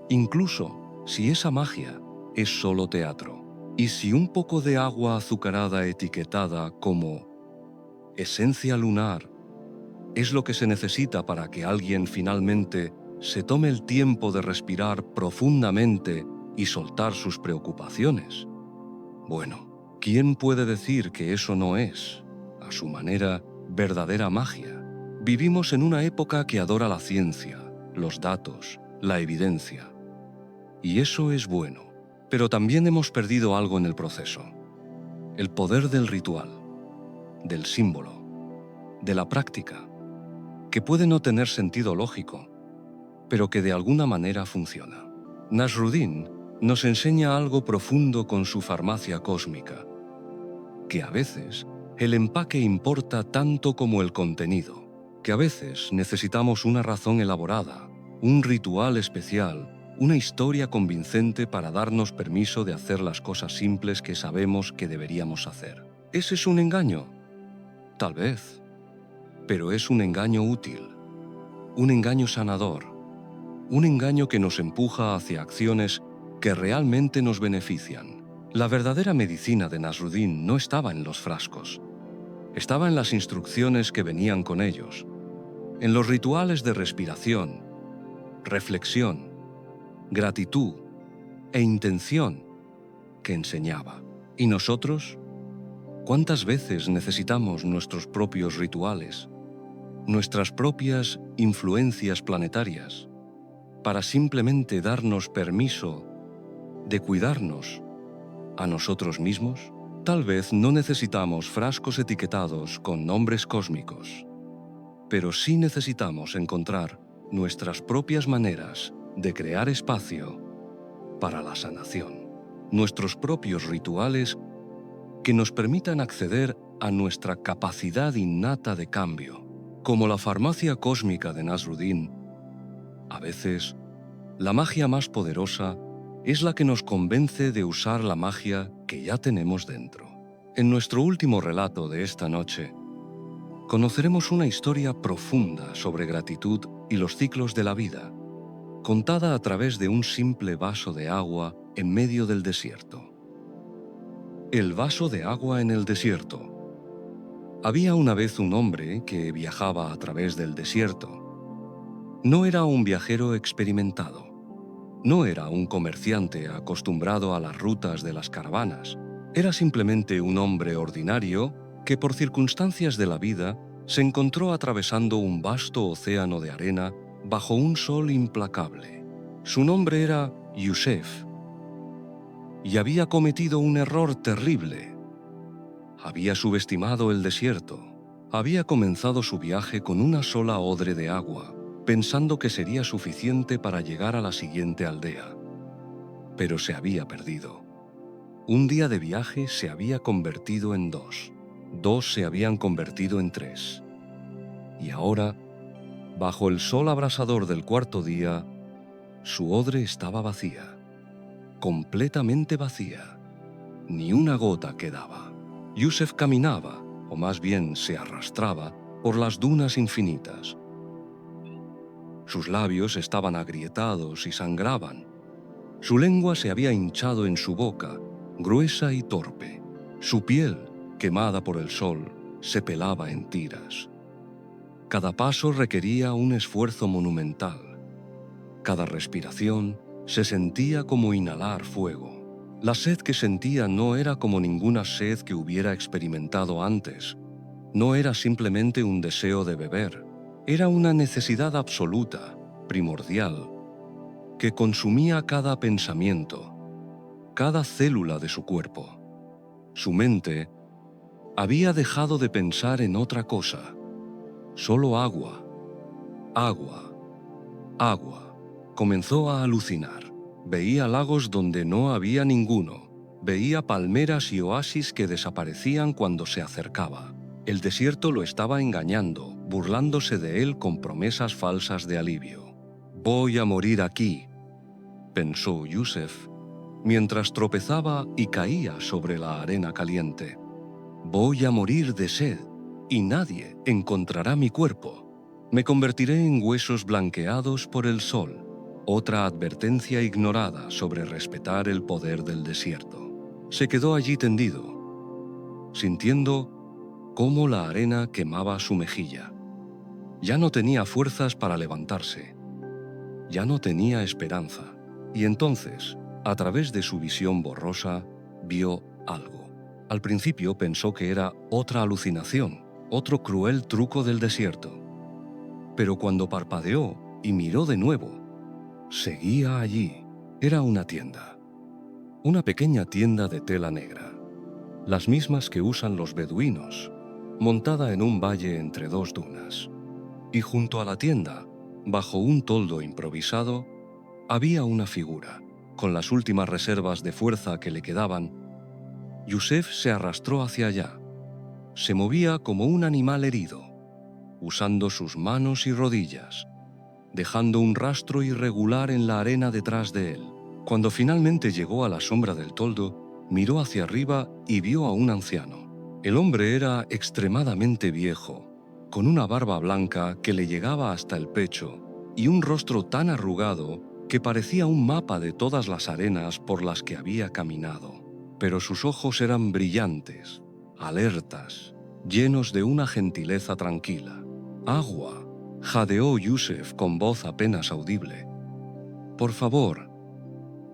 S1: Incluso si esa magia es solo teatro. Y si un poco de agua azucarada etiquetada como esencia lunar es lo que se necesita para que alguien finalmente se tome el tiempo de respirar profundamente y soltar sus preocupaciones. Bueno, ¿quién puede decir que eso no es, a su manera, verdadera magia? Vivimos en una época que adora la ciencia, los datos, la evidencia. Y eso es bueno, pero también hemos perdido algo en el proceso. El poder del ritual, del símbolo, de la práctica, que puede no tener sentido lógico, pero que de alguna manera funciona. Nasruddin nos enseña algo profundo con su farmacia cósmica, que a veces el empaque importa tanto como el contenido, que a veces necesitamos una razón elaborada, un ritual especial, una historia convincente para darnos permiso de hacer las cosas simples que sabemos que deberíamos hacer. ¿Ese es un engaño? Tal vez, pero es un engaño útil, un engaño sanador, un engaño que nos empuja hacia acciones que realmente nos benefician. La verdadera medicina de Nasruddin no estaba en los frascos, estaba en las instrucciones que venían con ellos, en los rituales de respiración, reflexión, gratitud e intención que enseñaba. ¿Y nosotros? ¿Cuántas veces necesitamos nuestros propios rituales, nuestras propias influencias planetarias, para simplemente darnos permiso de cuidarnos a nosotros mismos? Tal vez no necesitamos frascos etiquetados con nombres cósmicos, pero sí necesitamos encontrar nuestras propias maneras de crear espacio para la sanación, nuestros propios rituales que nos permitan acceder a nuestra capacidad innata de cambio. Como la farmacia cósmica de Nasruddin, a veces, la magia más poderosa es la que nos convence de usar la magia que ya tenemos dentro. En nuestro último relato de esta noche, conoceremos una historia profunda sobre gratitud y los ciclos de la vida, contada a través de un simple vaso de agua en medio del desierto. El vaso de agua en el desierto. Había una vez un hombre que viajaba a través del desierto. No era un viajero experimentado. No era un comerciante acostumbrado a las rutas de las caravanas. Era simplemente un hombre ordinario que por circunstancias de la vida se encontró atravesando un vasto océano de arena bajo un sol implacable. Su nombre era Yusef y había cometido un error terrible. Había subestimado el desierto. Había comenzado su viaje con una sola odre de agua, pensando que sería suficiente para llegar a la siguiente aldea. Pero se había perdido. Un día de viaje se había convertido en dos. Dos se habían convertido en tres. Y ahora Bajo el sol abrasador del cuarto día, su odre estaba vacía, completamente vacía. Ni una gota quedaba. Yusef caminaba, o más bien se arrastraba, por las dunas infinitas. Sus labios estaban agrietados y sangraban. Su lengua se había hinchado en su boca, gruesa y torpe. Su piel, quemada por el sol, se pelaba en tiras. Cada paso requería un esfuerzo monumental. Cada respiración se sentía como inhalar fuego. La sed que sentía no era como ninguna sed que hubiera experimentado antes. No era simplemente un deseo de beber. Era una necesidad absoluta, primordial, que consumía cada pensamiento, cada célula de su cuerpo. Su mente había dejado de pensar en otra cosa. Solo agua, agua, agua. Comenzó a alucinar. Veía lagos donde no había ninguno. Veía palmeras y oasis que desaparecían cuando se acercaba. El desierto lo estaba engañando, burlándose de él con promesas falsas de alivio. «Voy a morir aquí», pensó Yusef, mientras tropezaba y caía sobre la arena caliente. «Voy a morir de sed, y nadie encontrará mi cuerpo. Me convertiré en huesos blanqueados por el sol». Otra advertencia ignorada sobre respetar el poder del desierto. Se quedó allí tendido, sintiendo cómo la arena quemaba su mejilla. Ya no tenía fuerzas para levantarse. Ya no tenía esperanza. Y entonces, a través de su visión borrosa, vio algo. Al principio pensó que era otra alucinación, otro cruel truco del desierto. Pero cuando parpadeó y miró de nuevo, seguía allí. Era una tienda. Una pequeña tienda de tela negra. Las mismas que usan los beduinos, montada en un valle entre dos dunas. Y junto a la tienda, bajo un toldo improvisado, había una figura. Con las últimas reservas de fuerza que le quedaban, Yusef se arrastró hacia allá. Se movía como un animal herido, usando sus manos y rodillas, dejando un rastro irregular en la arena detrás de él. Cuando finalmente llegó a la sombra del toldo, miró hacia arriba y vio a un anciano. El hombre era extremadamente viejo, con una barba blanca que le llegaba hasta el pecho y un rostro tan arrugado que parecía un mapa de todas las arenas por las que había caminado. Pero sus ojos eran brillantes, alertas, llenos de una gentileza tranquila. «Agua», jadeó Yusef con voz apenas audible. «Por favor,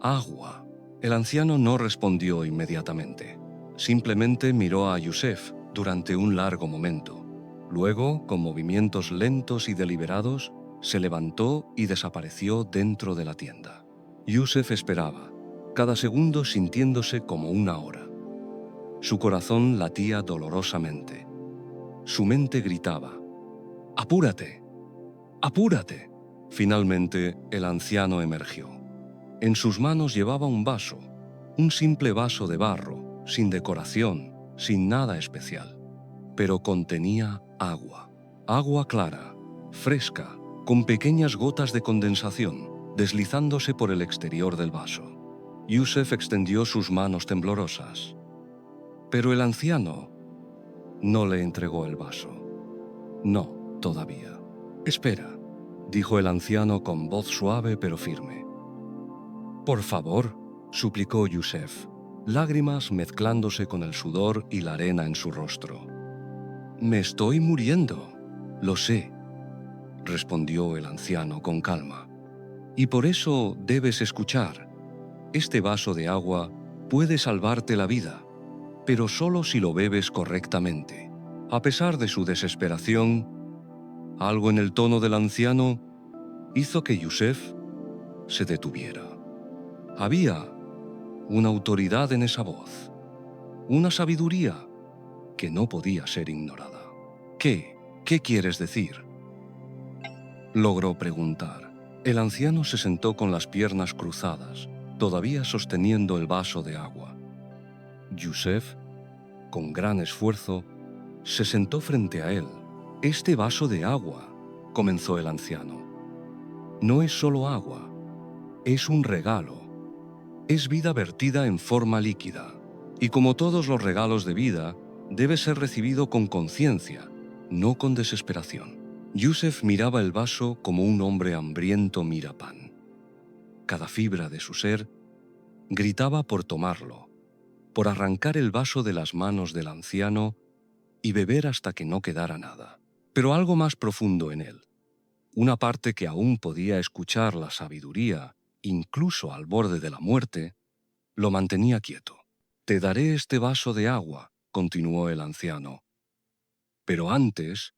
S1: agua». El anciano no respondió inmediatamente. Simplemente miró a Yusef durante un largo momento. Luego, con movimientos lentos y deliberados, se levantó y desapareció dentro de la tienda. Yusef esperaba, cada segundo sintiéndose como una hora. Su corazón latía dolorosamente. Su mente gritaba: «¡Apúrate! ¡Apúrate!». Finalmente, el anciano emergió. En sus manos llevaba un vaso, un simple vaso de barro, sin decoración, sin nada especial. Pero contenía agua. Agua clara, fresca, con pequeñas gotas de condensación, deslizándose por el exterior del vaso. Yusef extendió sus manos temblorosas. Pero el anciano no le entregó el vaso. «No, todavía». «Espera», dijo el anciano con voz suave pero firme. «Por favor», suplicó Yusef, lágrimas mezclándose con el sudor y la arena en su rostro. «Me estoy muriendo». «Lo sé», respondió el anciano con calma. «Y por eso debes escuchar. Este vaso de agua puede salvarte la vida, pero solo si lo bebes correctamente». A pesar de su desesperación, algo en el tono del anciano hizo que Yusef se detuviera. Había una autoridad en esa voz, una sabiduría que no podía ser ignorada. ¿Qué quieres decir?», logró preguntar. El anciano se sentó con las piernas cruzadas, todavía sosteniendo el vaso de agua. Yusef, con gran esfuerzo, se sentó frente a él. «Este vaso de agua», comenzó el anciano. No es solo agua, es un regalo. Es vida vertida en forma líquida. Y como todos los regalos de vida, debe ser recibido con conciencia, no con desesperación. Yusef miraba el vaso como un hombre hambriento mira pan. Cada fibra de su ser gritaba por tomarlo, por arrancar el vaso de las manos del anciano y beber hasta que no quedara nada. Pero algo más profundo en él, una parte que aún podía escuchar la sabiduría, incluso al borde de la muerte, lo mantenía quieto. «Te daré este vaso de agua», continuó el anciano. «Pero antes,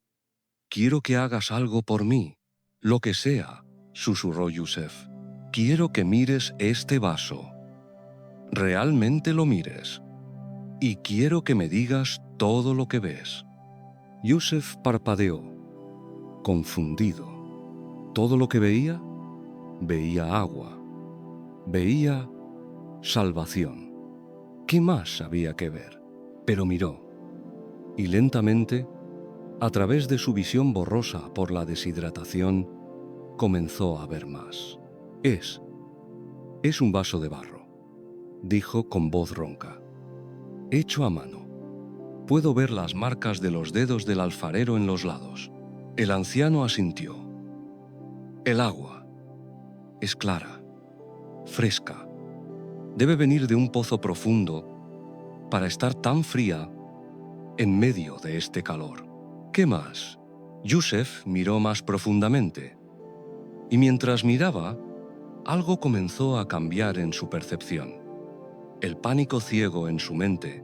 S1: quiero que hagas algo por mí, lo que sea», susurró Yusef. «Quiero que mires este vaso. Realmente lo mires. Y quiero que me digas todo lo que ves». Yusef parpadeó, confundido. Todo lo que veía, veía agua. Veía salvación. ¿Qué más había que ver? Pero miró, y lentamente, a través de su visión borrosa por la deshidratación, comenzó a ver más. Es un vaso de barro», dijo con voz ronca. «Hecho a mano. Puedo ver las marcas de los dedos del alfarero en los lados». El anciano asintió. «El agua es clara, fresca. Debe venir de un pozo profundo para estar tan fría en medio de este calor». «¿Qué más?» Yusef miró más profundamente, y mientras miraba, algo comenzó a cambiar en su percepción. El pánico ciego en su mente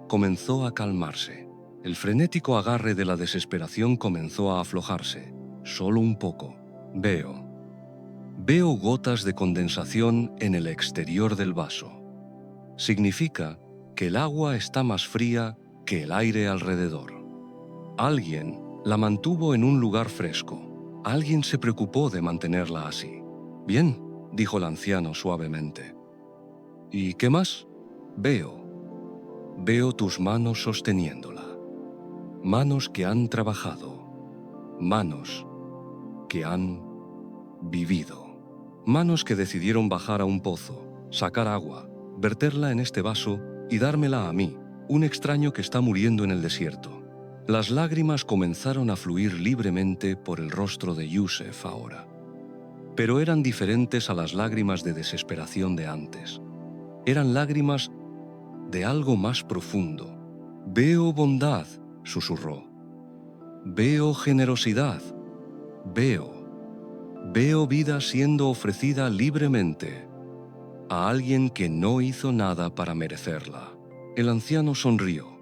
S1: comenzó a calmarse. El frenético agarre de la desesperación comenzó a aflojarse, solo un poco. Veo gotas de condensación en el exterior del vaso. Significa que el agua está más fría que el aire alrededor. Alguien la mantuvo en un lugar fresco. Alguien se preocupó de mantenerla así. «Bien», dijo el anciano suavemente. «¿Y qué más?» Veo tus manos sosteniéndola. Manos que han trabajado. Manos que han vivido. Manos que decidieron bajar a un pozo, sacar agua, verterla en este vaso y dármela a mí, un extraño que está muriendo en el desierto». Las lágrimas comenzaron a fluir libremente por el rostro de Yusef ahora. Pero eran diferentes a las lágrimas de desesperación de antes. Eran lágrimas de algo más profundo. «Veo bondad», susurró. «Veo generosidad. Veo vida siendo ofrecida libremente a alguien que no hizo nada para merecerla». El anciano sonrió.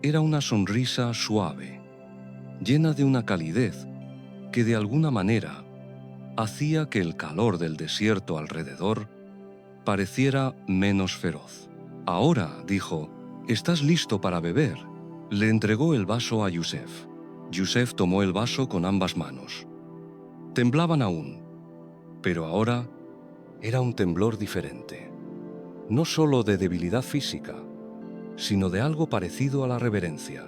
S1: Era una sonrisa suave, llena de una calidez que de alguna manera hacía que el calor del desierto alrededor pareciera menos feroz. «Ahora», dijo, «estás listo para beber». Le entregó el vaso a Yusef. Yusef tomó el vaso con ambas manos. Temblaban aún, pero ahora era un temblor diferente. No solo de debilidad física, sino de algo parecido a la reverencia.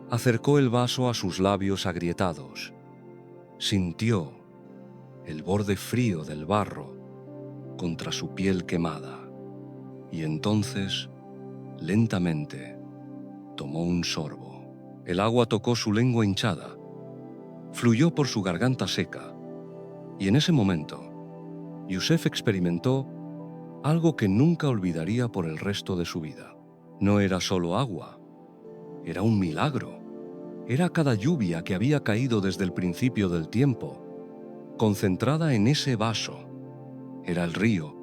S1: Acercó el vaso a sus labios agrietados. Sintió el borde frío del barro contra su piel quemada. Y entonces, lentamente, tomó un sorbo. El agua tocó su lengua hinchada, fluyó por su garganta seca, y en ese momento, Yusef experimentó algo que nunca olvidaría por el resto de su vida. No era solo agua, era un milagro. Era cada lluvia que había caído desde el principio del tiempo, concentrada en ese vaso. Era el río,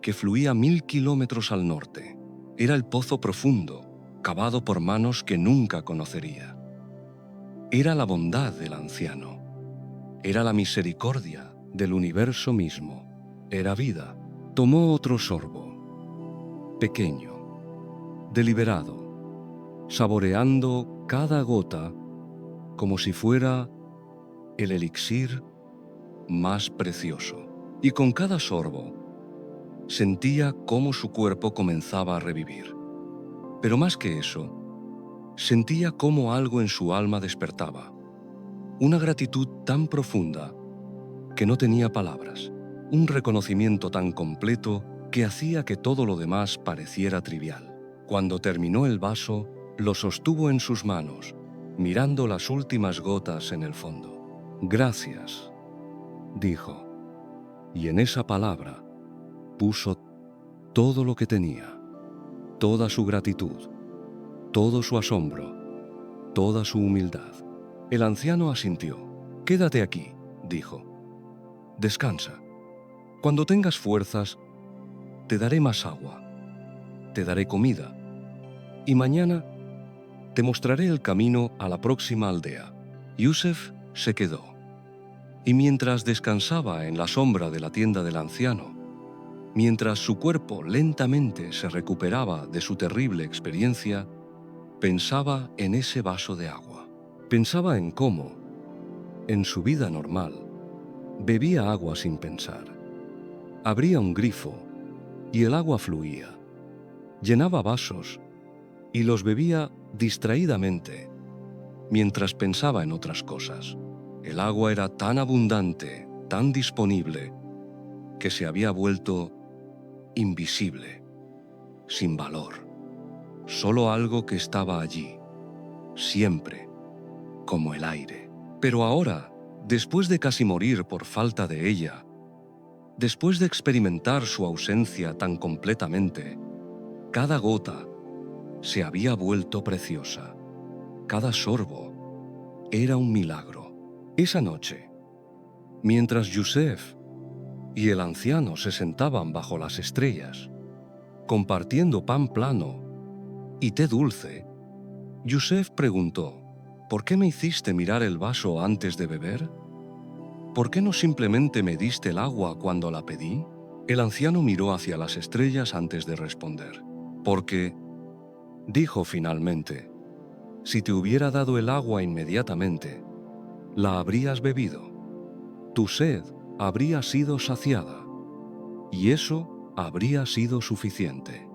S1: que fluía 1000 kilómetros al norte. Era el pozo profundo, cavado por manos que nunca conocería. Era la bondad del anciano. Era la misericordia del universo mismo. Era vida. Tomó otro sorbo, pequeño, deliberado, saboreando cada gota como si fuera el elixir más precioso. Y con cada sorbo, sentía cómo su cuerpo comenzaba a revivir. Pero más que eso, sentía cómo algo en su alma despertaba. Una gratitud tan profunda que no tenía palabras, un reconocimiento tan completo que hacía que todo lo demás pareciera trivial. Cuando terminó el vaso, lo sostuvo en sus manos, mirando las últimas gotas en el fondo. «Gracias», dijo, y en esa palabra puso todo lo que tenía, toda su gratitud, todo su asombro, toda su humildad. El anciano asintió. «Quédate aquí», dijo. «Descansa. Cuando tengas fuerzas, te daré más agua, te daré comida, y mañana te mostraré el camino a la próxima aldea». Yusef se quedó, y mientras descansaba en la sombra de la tienda del anciano, mientras su cuerpo lentamente se recuperaba de su terrible experiencia, pensaba en ese vaso de agua. Pensaba en cómo, en su vida normal, bebía agua sin pensar. Abría un grifo y el agua fluía. Llenaba vasos y los bebía distraídamente, mientras pensaba en otras cosas. El agua era tan abundante, tan disponible, que se había vuelto invisible, sin valor. Solo algo que estaba allí, siempre, como el aire. Pero ahora, después de casi morir por falta de ella, después de experimentar su ausencia tan completamente, cada gota se había vuelto preciosa. Cada sorbo era un milagro. Esa noche, mientras Yusef y el anciano se sentaban bajo las estrellas, compartiendo pan plano y té dulce, Yusef preguntó: «¿Por qué me hiciste mirar el vaso antes de beber? ¿Por qué no simplemente me diste el agua cuando la pedí?» El anciano miró hacia las estrellas antes de responder. «Porque», dijo finalmente, «si te hubiera dado el agua inmediatamente, la habrías bebido. Tu sed habría sido saciada, y eso habría sido suficiente.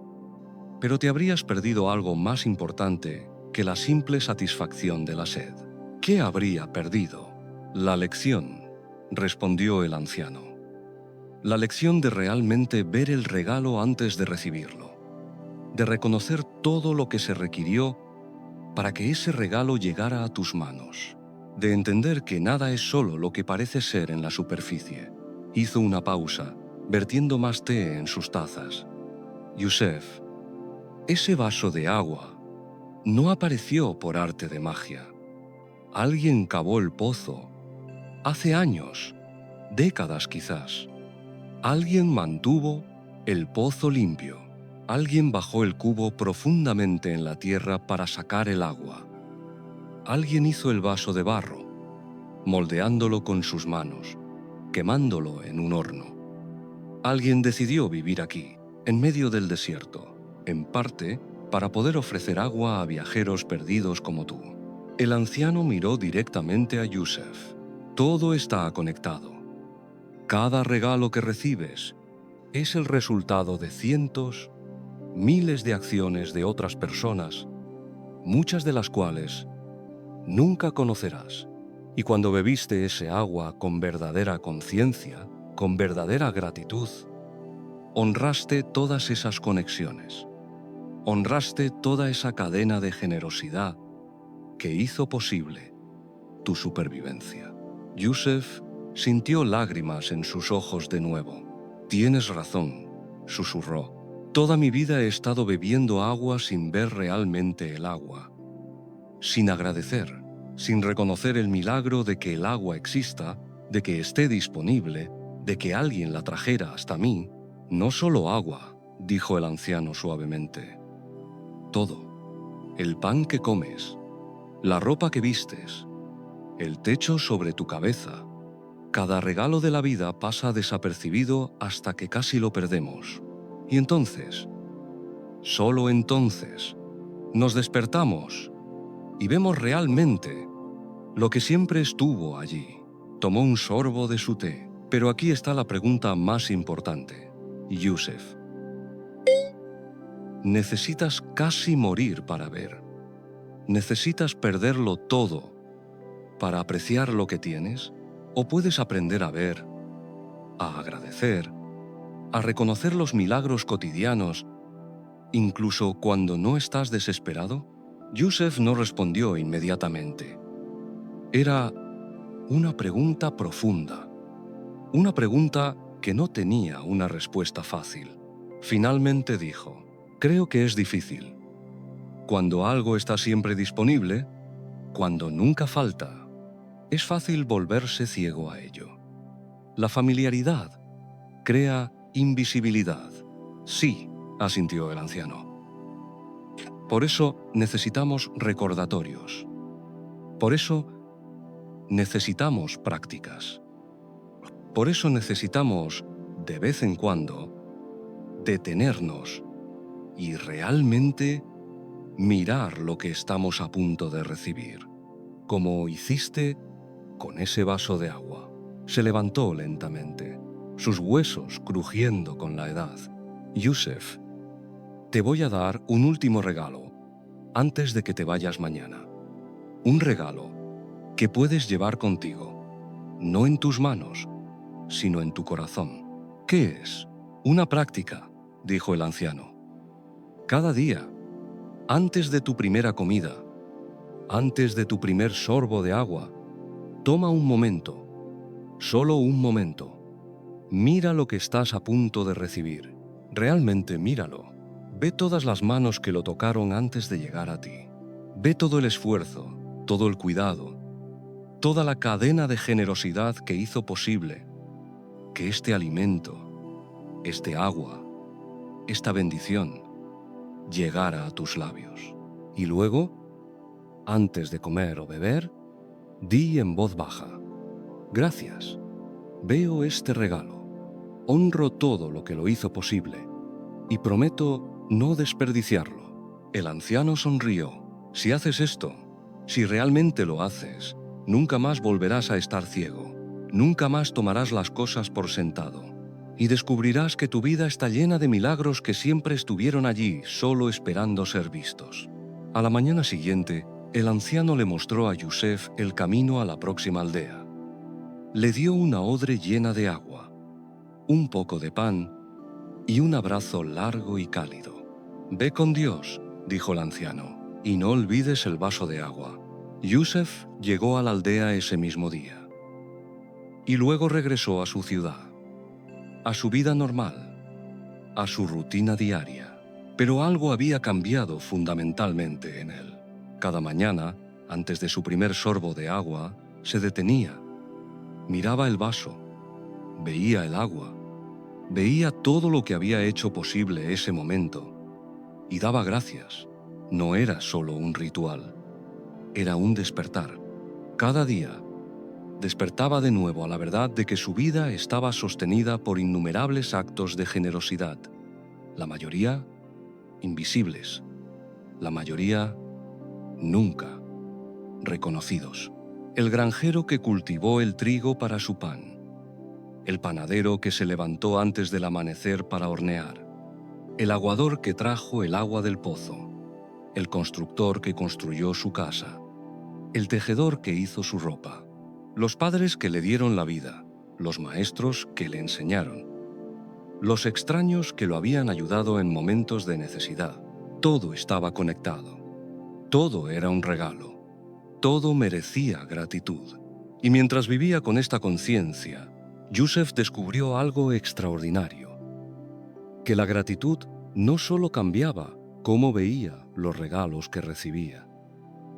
S1: Pero te habrías perdido algo más importante que la simple satisfacción de la sed». «¿Qué habría perdido?» «La lección», respondió el anciano. «La lección de realmente ver el regalo antes de recibirlo, de reconocer todo lo que se requirió para que ese regalo llegara a tus manos, de entender que nada es solo lo que parece ser en la superficie». Hizo una pausa, vertiendo más té en sus tazas. «Yusef, ese vaso de agua no apareció por arte de magia. Alguien cavó el pozo, hace años, décadas quizás. Alguien mantuvo el pozo limpio. Alguien bajó el cubo profundamente en la tierra para sacar el agua. Alguien hizo el vaso de barro, moldeándolo con sus manos, quemándolo en un horno. Alguien decidió vivir aquí, en medio del desierto, en parte para poder ofrecer agua a viajeros perdidos como tú». El anciano miró directamente a Yusef. «Todo está conectado. Cada regalo que recibes es el resultado de cientos, miles de acciones de otras personas, muchas de las cuales nunca conocerás. Y cuando bebiste ese agua con verdadera conciencia, con verdadera gratitud, honraste todas esas conexiones. Honraste toda esa cadena de generosidad que hizo posible tu supervivencia». Yusef sintió lágrimas en sus ojos de nuevo. «Tienes razón», susurró. «Toda mi vida he estado bebiendo agua sin ver realmente el agua, sin agradecer, sin reconocer el milagro de que el agua exista, de que esté disponible, de que alguien la trajera hasta mí». «No solo agua», dijo el anciano suavemente. «Todo. El pan que comes, la ropa que vistes, el techo sobre tu cabeza. Cada regalo de la vida pasa desapercibido hasta que casi lo perdemos. Y entonces, solo entonces, nos despertamos y vemos realmente lo que siempre estuvo allí». Tomó un sorbo de su té. «Pero aquí está la pregunta más importante, Yusef. Necesitas casi morir para ver. Necesitas perderlo todo para apreciar lo que tienes, o puedes aprender a ver, a agradecer, a reconocer los milagros cotidianos, incluso cuando no estás desesperado? Yusef no respondió inmediatamente. Era una pregunta profunda, una pregunta que no tenía una respuesta fácil. Finalmente dijo: creo que es difícil. Cuando algo está siempre disponible, cuando nunca falta, es fácil volverse ciego a ello. La familiaridad crea invisibilidad. Sí, asintió el anciano. Por eso necesitamos recordatorios. Por eso necesitamos prácticas. Por eso necesitamos, de vez en cuando, detenernos y realmente mirar lo que estamos a punto de recibir, como hiciste con ese vaso de agua. Se levantó lentamente, sus huesos crujiendo con la edad. Yusef, te voy a dar un último regalo antes de que te vayas mañana. Un regalo que puedes llevar contigo, no en tus manos, sino en tu corazón. ¿Qué es? Una práctica, dijo el anciano. Cada día, antes de tu primera comida, antes de tu primer sorbo de agua, toma un momento, solo un momento. Mira lo que estás a punto de recibir. Realmente míralo. Ve todas las manos que lo tocaron antes de llegar a ti. Ve todo el esfuerzo, todo el cuidado, toda la cadena de generosidad que hizo posible que este alimento, este agua, esta bendición llegara a tus labios. Y luego, antes de comer o beber, di en voz baja: gracias, veo este regalo, honro todo lo que lo hizo posible y prometo no desperdiciarlo. El anciano sonrió. Si haces esto, si realmente lo haces, nunca más volverás a estar ciego, nunca más tomarás las cosas por sentado, y descubrirás que tu vida está llena de milagros que siempre estuvieron allí, solo esperando ser vistos. A la mañana siguiente, el anciano le mostró a Yusef el camino a la próxima aldea. Le dio una odre llena de agua, un poco de pan y un abrazo largo y cálido. Ve con Dios, dijo el anciano, y no olvides el vaso de agua. Yusef llegó a la aldea ese mismo día. Y luego regresó a su ciudad, a su vida normal, a su rutina diaria. Pero algo había cambiado fundamentalmente en él. Cada mañana, antes de su primer sorbo de agua, se detenía, miraba el vaso, veía el agua, veía todo lo que había hecho posible ese momento y daba gracias. No era solo un ritual, era un despertar. Cada día despertaba de nuevo a la verdad de que su vida estaba sostenida por innumerables actos de generosidad, la mayoría invisibles, la mayoría nunca reconocidos. El granjero que cultivó el trigo para su pan, el panadero que se levantó antes del amanecer para hornear, el aguador que trajo el agua del pozo, el constructor que construyó su casa, el tejedor que hizo su ropa, los padres que le dieron la vida, los maestros que le enseñaron, los extraños que lo habían ayudado en momentos de necesidad. Todo estaba conectado. Todo era un regalo. Todo merecía gratitud. Y mientras vivía con esta conciencia, Yusef descubrió algo extraordinario: que la gratitud no solo cambiaba cómo veía los regalos que recibía,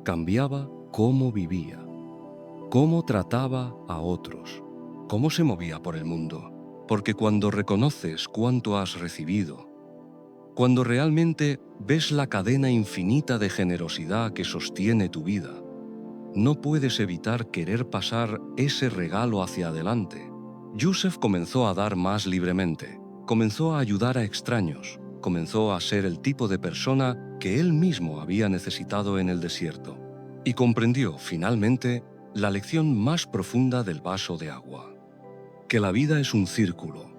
S1: cambiaba cómo vivía, cómo trataba a otros, cómo se movía por el mundo. Porque cuando reconoces cuánto has recibido, cuando realmente ves la cadena infinita de generosidad que sostiene tu vida, no puedes evitar querer pasar ese regalo hacia adelante. Yusef comenzó a dar más libremente, comenzó a ayudar a extraños, comenzó a ser el tipo de persona que él mismo había necesitado en el desierto, y comprendió finalmente la lección más profunda del vaso de agua: que la vida es un círculo.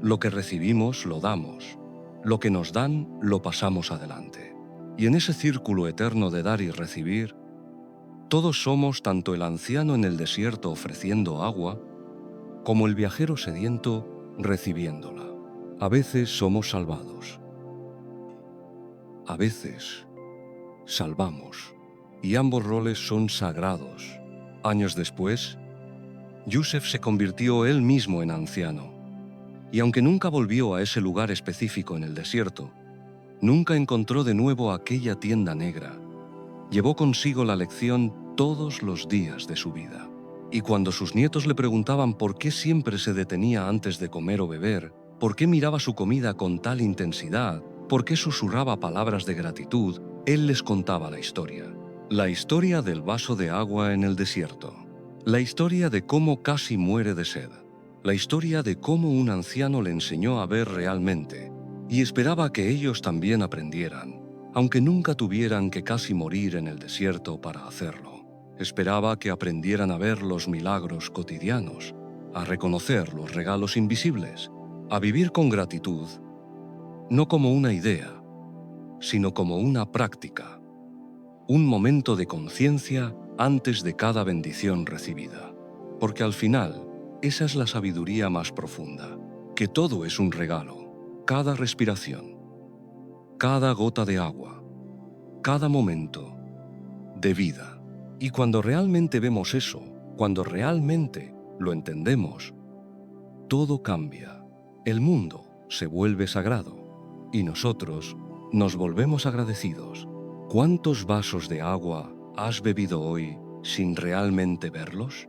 S1: Lo que recibimos lo damos, lo que nos dan lo pasamos adelante. Y en ese círculo eterno de dar y recibir, Todos somos tanto el anciano en el desierto ofreciendo agua, como el viajero sediento recibiéndola. A veces somos salvados. A veces salvamos. Y ambos roles son sagrados. Años después, Yusef se convirtió él mismo en anciano. Y aunque nunca volvió a ese lugar específico en el desierto, nunca encontró de nuevo aquella tienda negra. Llevó consigo la lección todos los días de su vida. Y cuando sus nietos le preguntaban por qué siempre se detenía antes de comer o beber, por qué miraba su comida con tal intensidad, por qué susurraba palabras de gratitud, él les contaba la historia. La historia del vaso de agua en el desierto. La historia de cómo casi muere de sed. La historia de cómo un anciano le enseñó a ver realmente y esperaba que ellos también aprendieran, aunque nunca tuvieran que casi morir en el desierto para hacerlo. Esperaba que aprendieran a ver los milagros cotidianos, a reconocer los regalos invisibles, a vivir con gratitud, no como una idea, sino como una práctica. Un momento de conciencia antes de cada bendición recibida. Porque al final, esa es la sabiduría más profunda, que todo es un regalo, cada respiración, cada gota de agua, cada momento de vida. Y cuando realmente vemos eso, cuando realmente lo entendemos, todo cambia. El mundo se vuelve sagrado y nosotros nos volvemos agradecidos. ¿Cuántos vasos de agua has bebido hoy sin realmente verlos?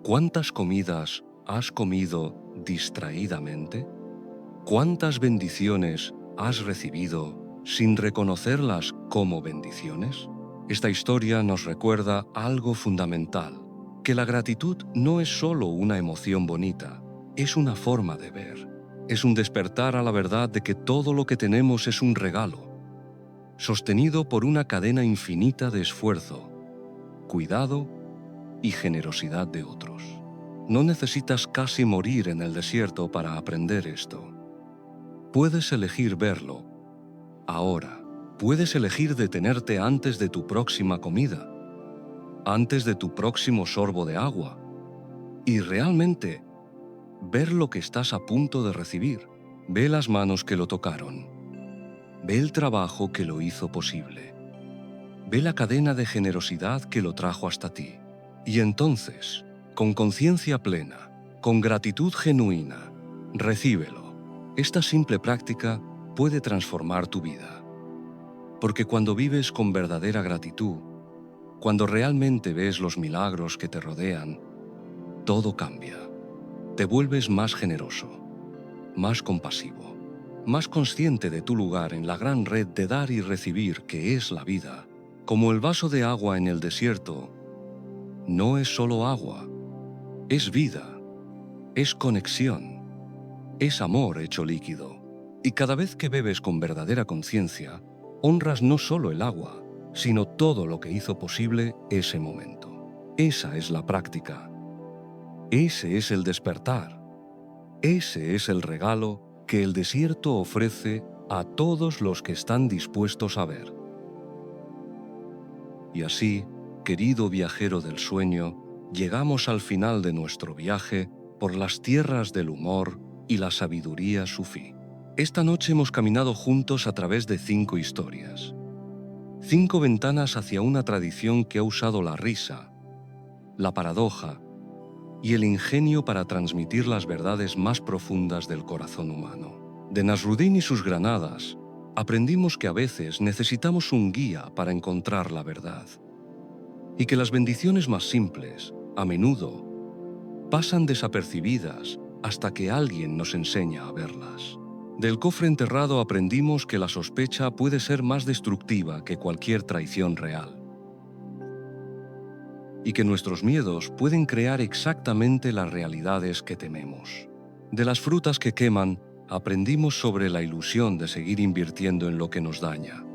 S1: ¿Cuántas comidas has comido distraídamente? ¿Cuántas bendiciones has recibido sin reconocerlas como bendiciones? Esta historia nos recuerda algo fundamental, que la gratitud no es solo una emoción bonita, es una forma de ver. Es un despertar a la verdad de que todo lo que tenemos es un regalo, sostenido por una cadena infinita de esfuerzo, cuidado y generosidad de otros. No necesitas casi morir en el desierto para aprender esto. Puedes elegir verlo ahora. Puedes elegir detenerte antes de tu próxima comida, antes de tu próximo sorbo de agua, y realmente ver lo que estás a punto de recibir. Ve las manos que lo tocaron. Ve el trabajo que lo hizo posible. Ve la cadena de generosidad que lo trajo hasta ti. Y entonces, con conciencia plena, con gratitud genuina, recíbelo. Esta simple práctica puede transformar tu vida. Porque cuando vives con verdadera gratitud, cuando realmente ves los milagros que te rodean, todo cambia. Te vuelves más generoso, más compasivo, más consciente de tu lugar en la gran red de dar y recibir que es la vida. Como el vaso de agua en el desierto, no es solo agua, es vida, es conexión, es amor hecho líquido. Y cada vez que bebes con verdadera conciencia, honras no solo el agua, sino todo lo que hizo posible ese momento. Esa es la práctica. Ese es el despertar. Ese es el regalo que el desierto ofrece a todos los que están dispuestos a ver. Y así, querido viajero del sueño, llegamos al final de nuestro viaje por las tierras del humor y la sabiduría sufí. Esta noche hemos caminado juntos a través de 5 historias. 5 ventanas hacia una tradición que ha usado la risa, la paradoja y el ingenio para transmitir las verdades más profundas del corazón humano. De Nasruddin y sus granadas, aprendimos que a veces necesitamos un guía para encontrar la verdad. Y que las bendiciones más simples, a menudo, pasan desapercibidas hasta que alguien nos enseña a verlas. Del cofre enterrado aprendimos que la sospecha puede ser más destructiva que cualquier traición real. Y que nuestros miedos pueden crear exactamente las realidades que tememos. De las frutas que queman, aprendimos sobre la ilusión de seguir invirtiendo en lo que nos daña.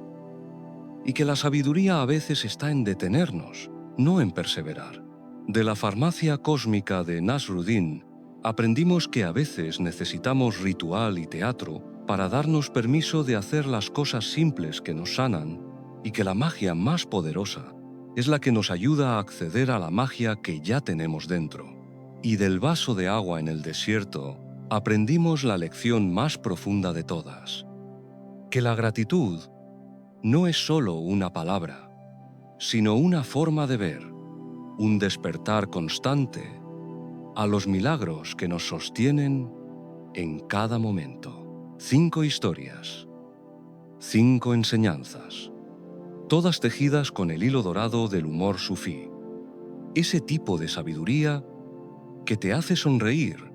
S1: Y que la sabiduría a veces está en detenernos, no en perseverar. De la farmacia cósmica de Nasruddin, aprendimos que a veces necesitamos ritual y teatro para darnos permiso de hacer las cosas simples que nos sanan y que la magia más poderosa es la que nos ayuda a acceder a la magia que ya tenemos dentro. Y del vaso de agua en el desierto aprendimos la lección más profunda de todas, que la gratitud no es solo una palabra, sino una forma de ver, un despertar constante a los milagros que nos sostienen en cada momento. 5 historias, 5 enseñanzas, todas tejidas con el hilo dorado del humor sufí. Ese tipo de sabiduría que te hace sonreír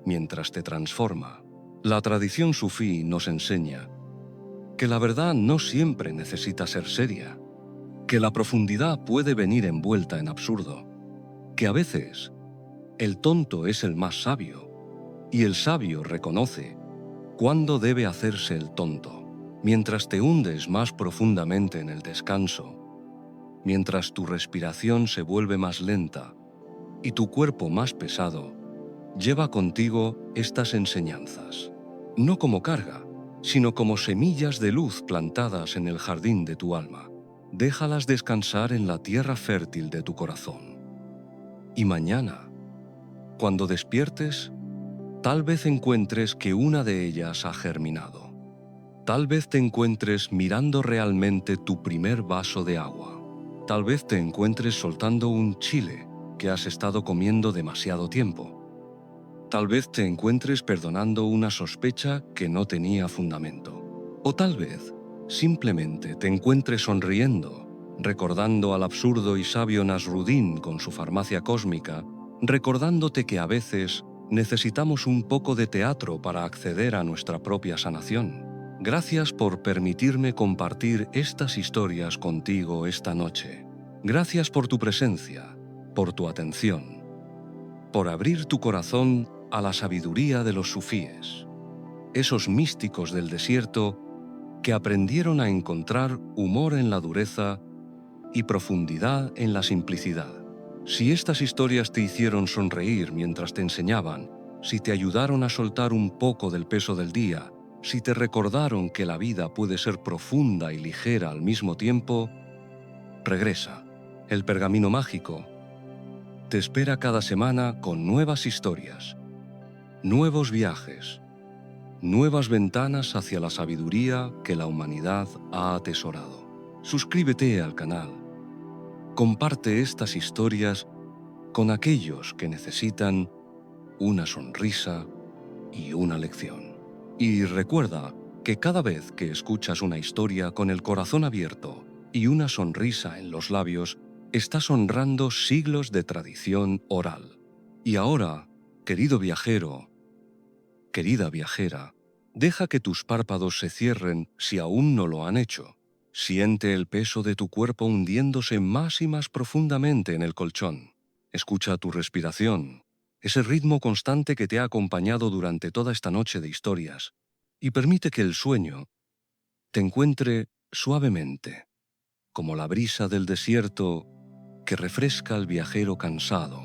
S1: mientras te transforma. La tradición sufí nos enseña que la verdad no siempre necesita ser seria, que la profundidad puede venir envuelta en absurdo, que a veces el tonto es el más sabio y el sabio reconoce cuándo debe hacerse el tonto. Mientras te hundes más profundamente en el descanso, mientras tu respiración se vuelve más lenta y tu cuerpo más pesado, lleva contigo estas enseñanzas, no como carga, sino como semillas de luz plantadas en el jardín de tu alma. Déjalas descansar en la tierra fértil de tu corazón. Y mañana, cuando despiertes, tal vez encuentres que una de ellas ha germinado. Tal vez te encuentres mirando realmente tu primer vaso de agua. Tal vez te encuentres soltando un chile que has estado comiendo demasiado tiempo. Tal vez te encuentres perdonando una sospecha que no tenía fundamento. O tal vez simplemente te encuentres sonriendo, recordando al absurdo y sabio Nasrudin con su farmacia cósmica, recordándote que a veces necesitamos un poco de teatro para acceder a nuestra propia sanación. Gracias por permitirme compartir estas historias contigo esta noche. Gracias por tu presencia, por tu atención, por abrir tu corazón a la sabiduría de los sufíes, esos místicos del desierto que aprendieron a encontrar humor en la dureza y profundidad en la simplicidad. Si estas historias te hicieron sonreír mientras te enseñaban, si te ayudaron a soltar un poco del peso del día, si te recordaron que la vida puede ser profunda y ligera al mismo tiempo, regresa. El Pergamino Mágico te espera cada semana con nuevas historias, nuevos viajes, nuevas ventanas hacia la sabiduría que la humanidad ha atesorado. Suscríbete al canal. Comparte estas historias con aquellos que necesitan una sonrisa y una lección. Y recuerda que cada vez que escuchas una historia con el corazón abierto y una sonrisa en los labios, estás honrando siglos de tradición oral. Y ahora, querido viajero, querida viajera, deja que tus párpados se cierren si aún no lo han hecho. Siente el peso de tu cuerpo hundiéndose más y más profundamente en el colchón. Escucha tu respiración, ese ritmo constante que te ha acompañado durante toda esta noche de historias, y permite que el sueño te encuentre suavemente, como la brisa del desierto que refresca al viajero cansado,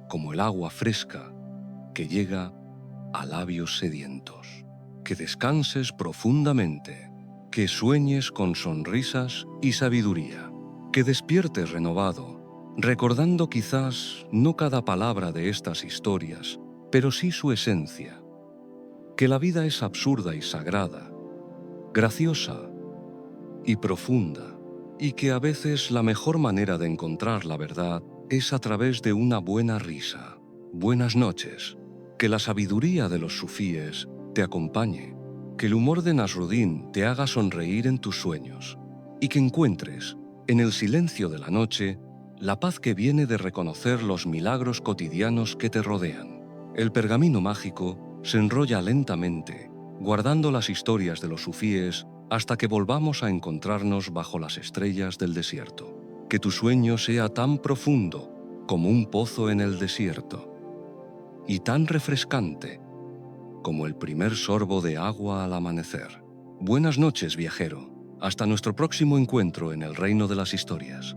S1: como el agua fresca que llega a labios sedientos. Que descanses profundamente, que sueñes con sonrisas y sabiduría, que despiertes renovado, recordando quizás no cada palabra de estas historias, pero sí su esencia, que la vida es absurda y sagrada, graciosa y profunda, y que a veces la mejor manera de encontrar la verdad es a través de una buena risa. Buenas noches, que la sabiduría de los sufíes te acompañe, que el humor de Nasrudin te haga sonreír en tus sueños, y que encuentres, en el silencio de la noche, la paz que viene de reconocer los milagros cotidianos que te rodean. El pergamino mágico se enrolla lentamente, guardando las historias de los sufíes hasta que volvamos a encontrarnos bajo las estrellas del desierto. Que tu sueño sea tan profundo como un pozo en el desierto, y tan refrescante como el primer sorbo de agua al amanecer. Buenas noches, viajero. Hasta nuestro próximo encuentro en el reino de las historias.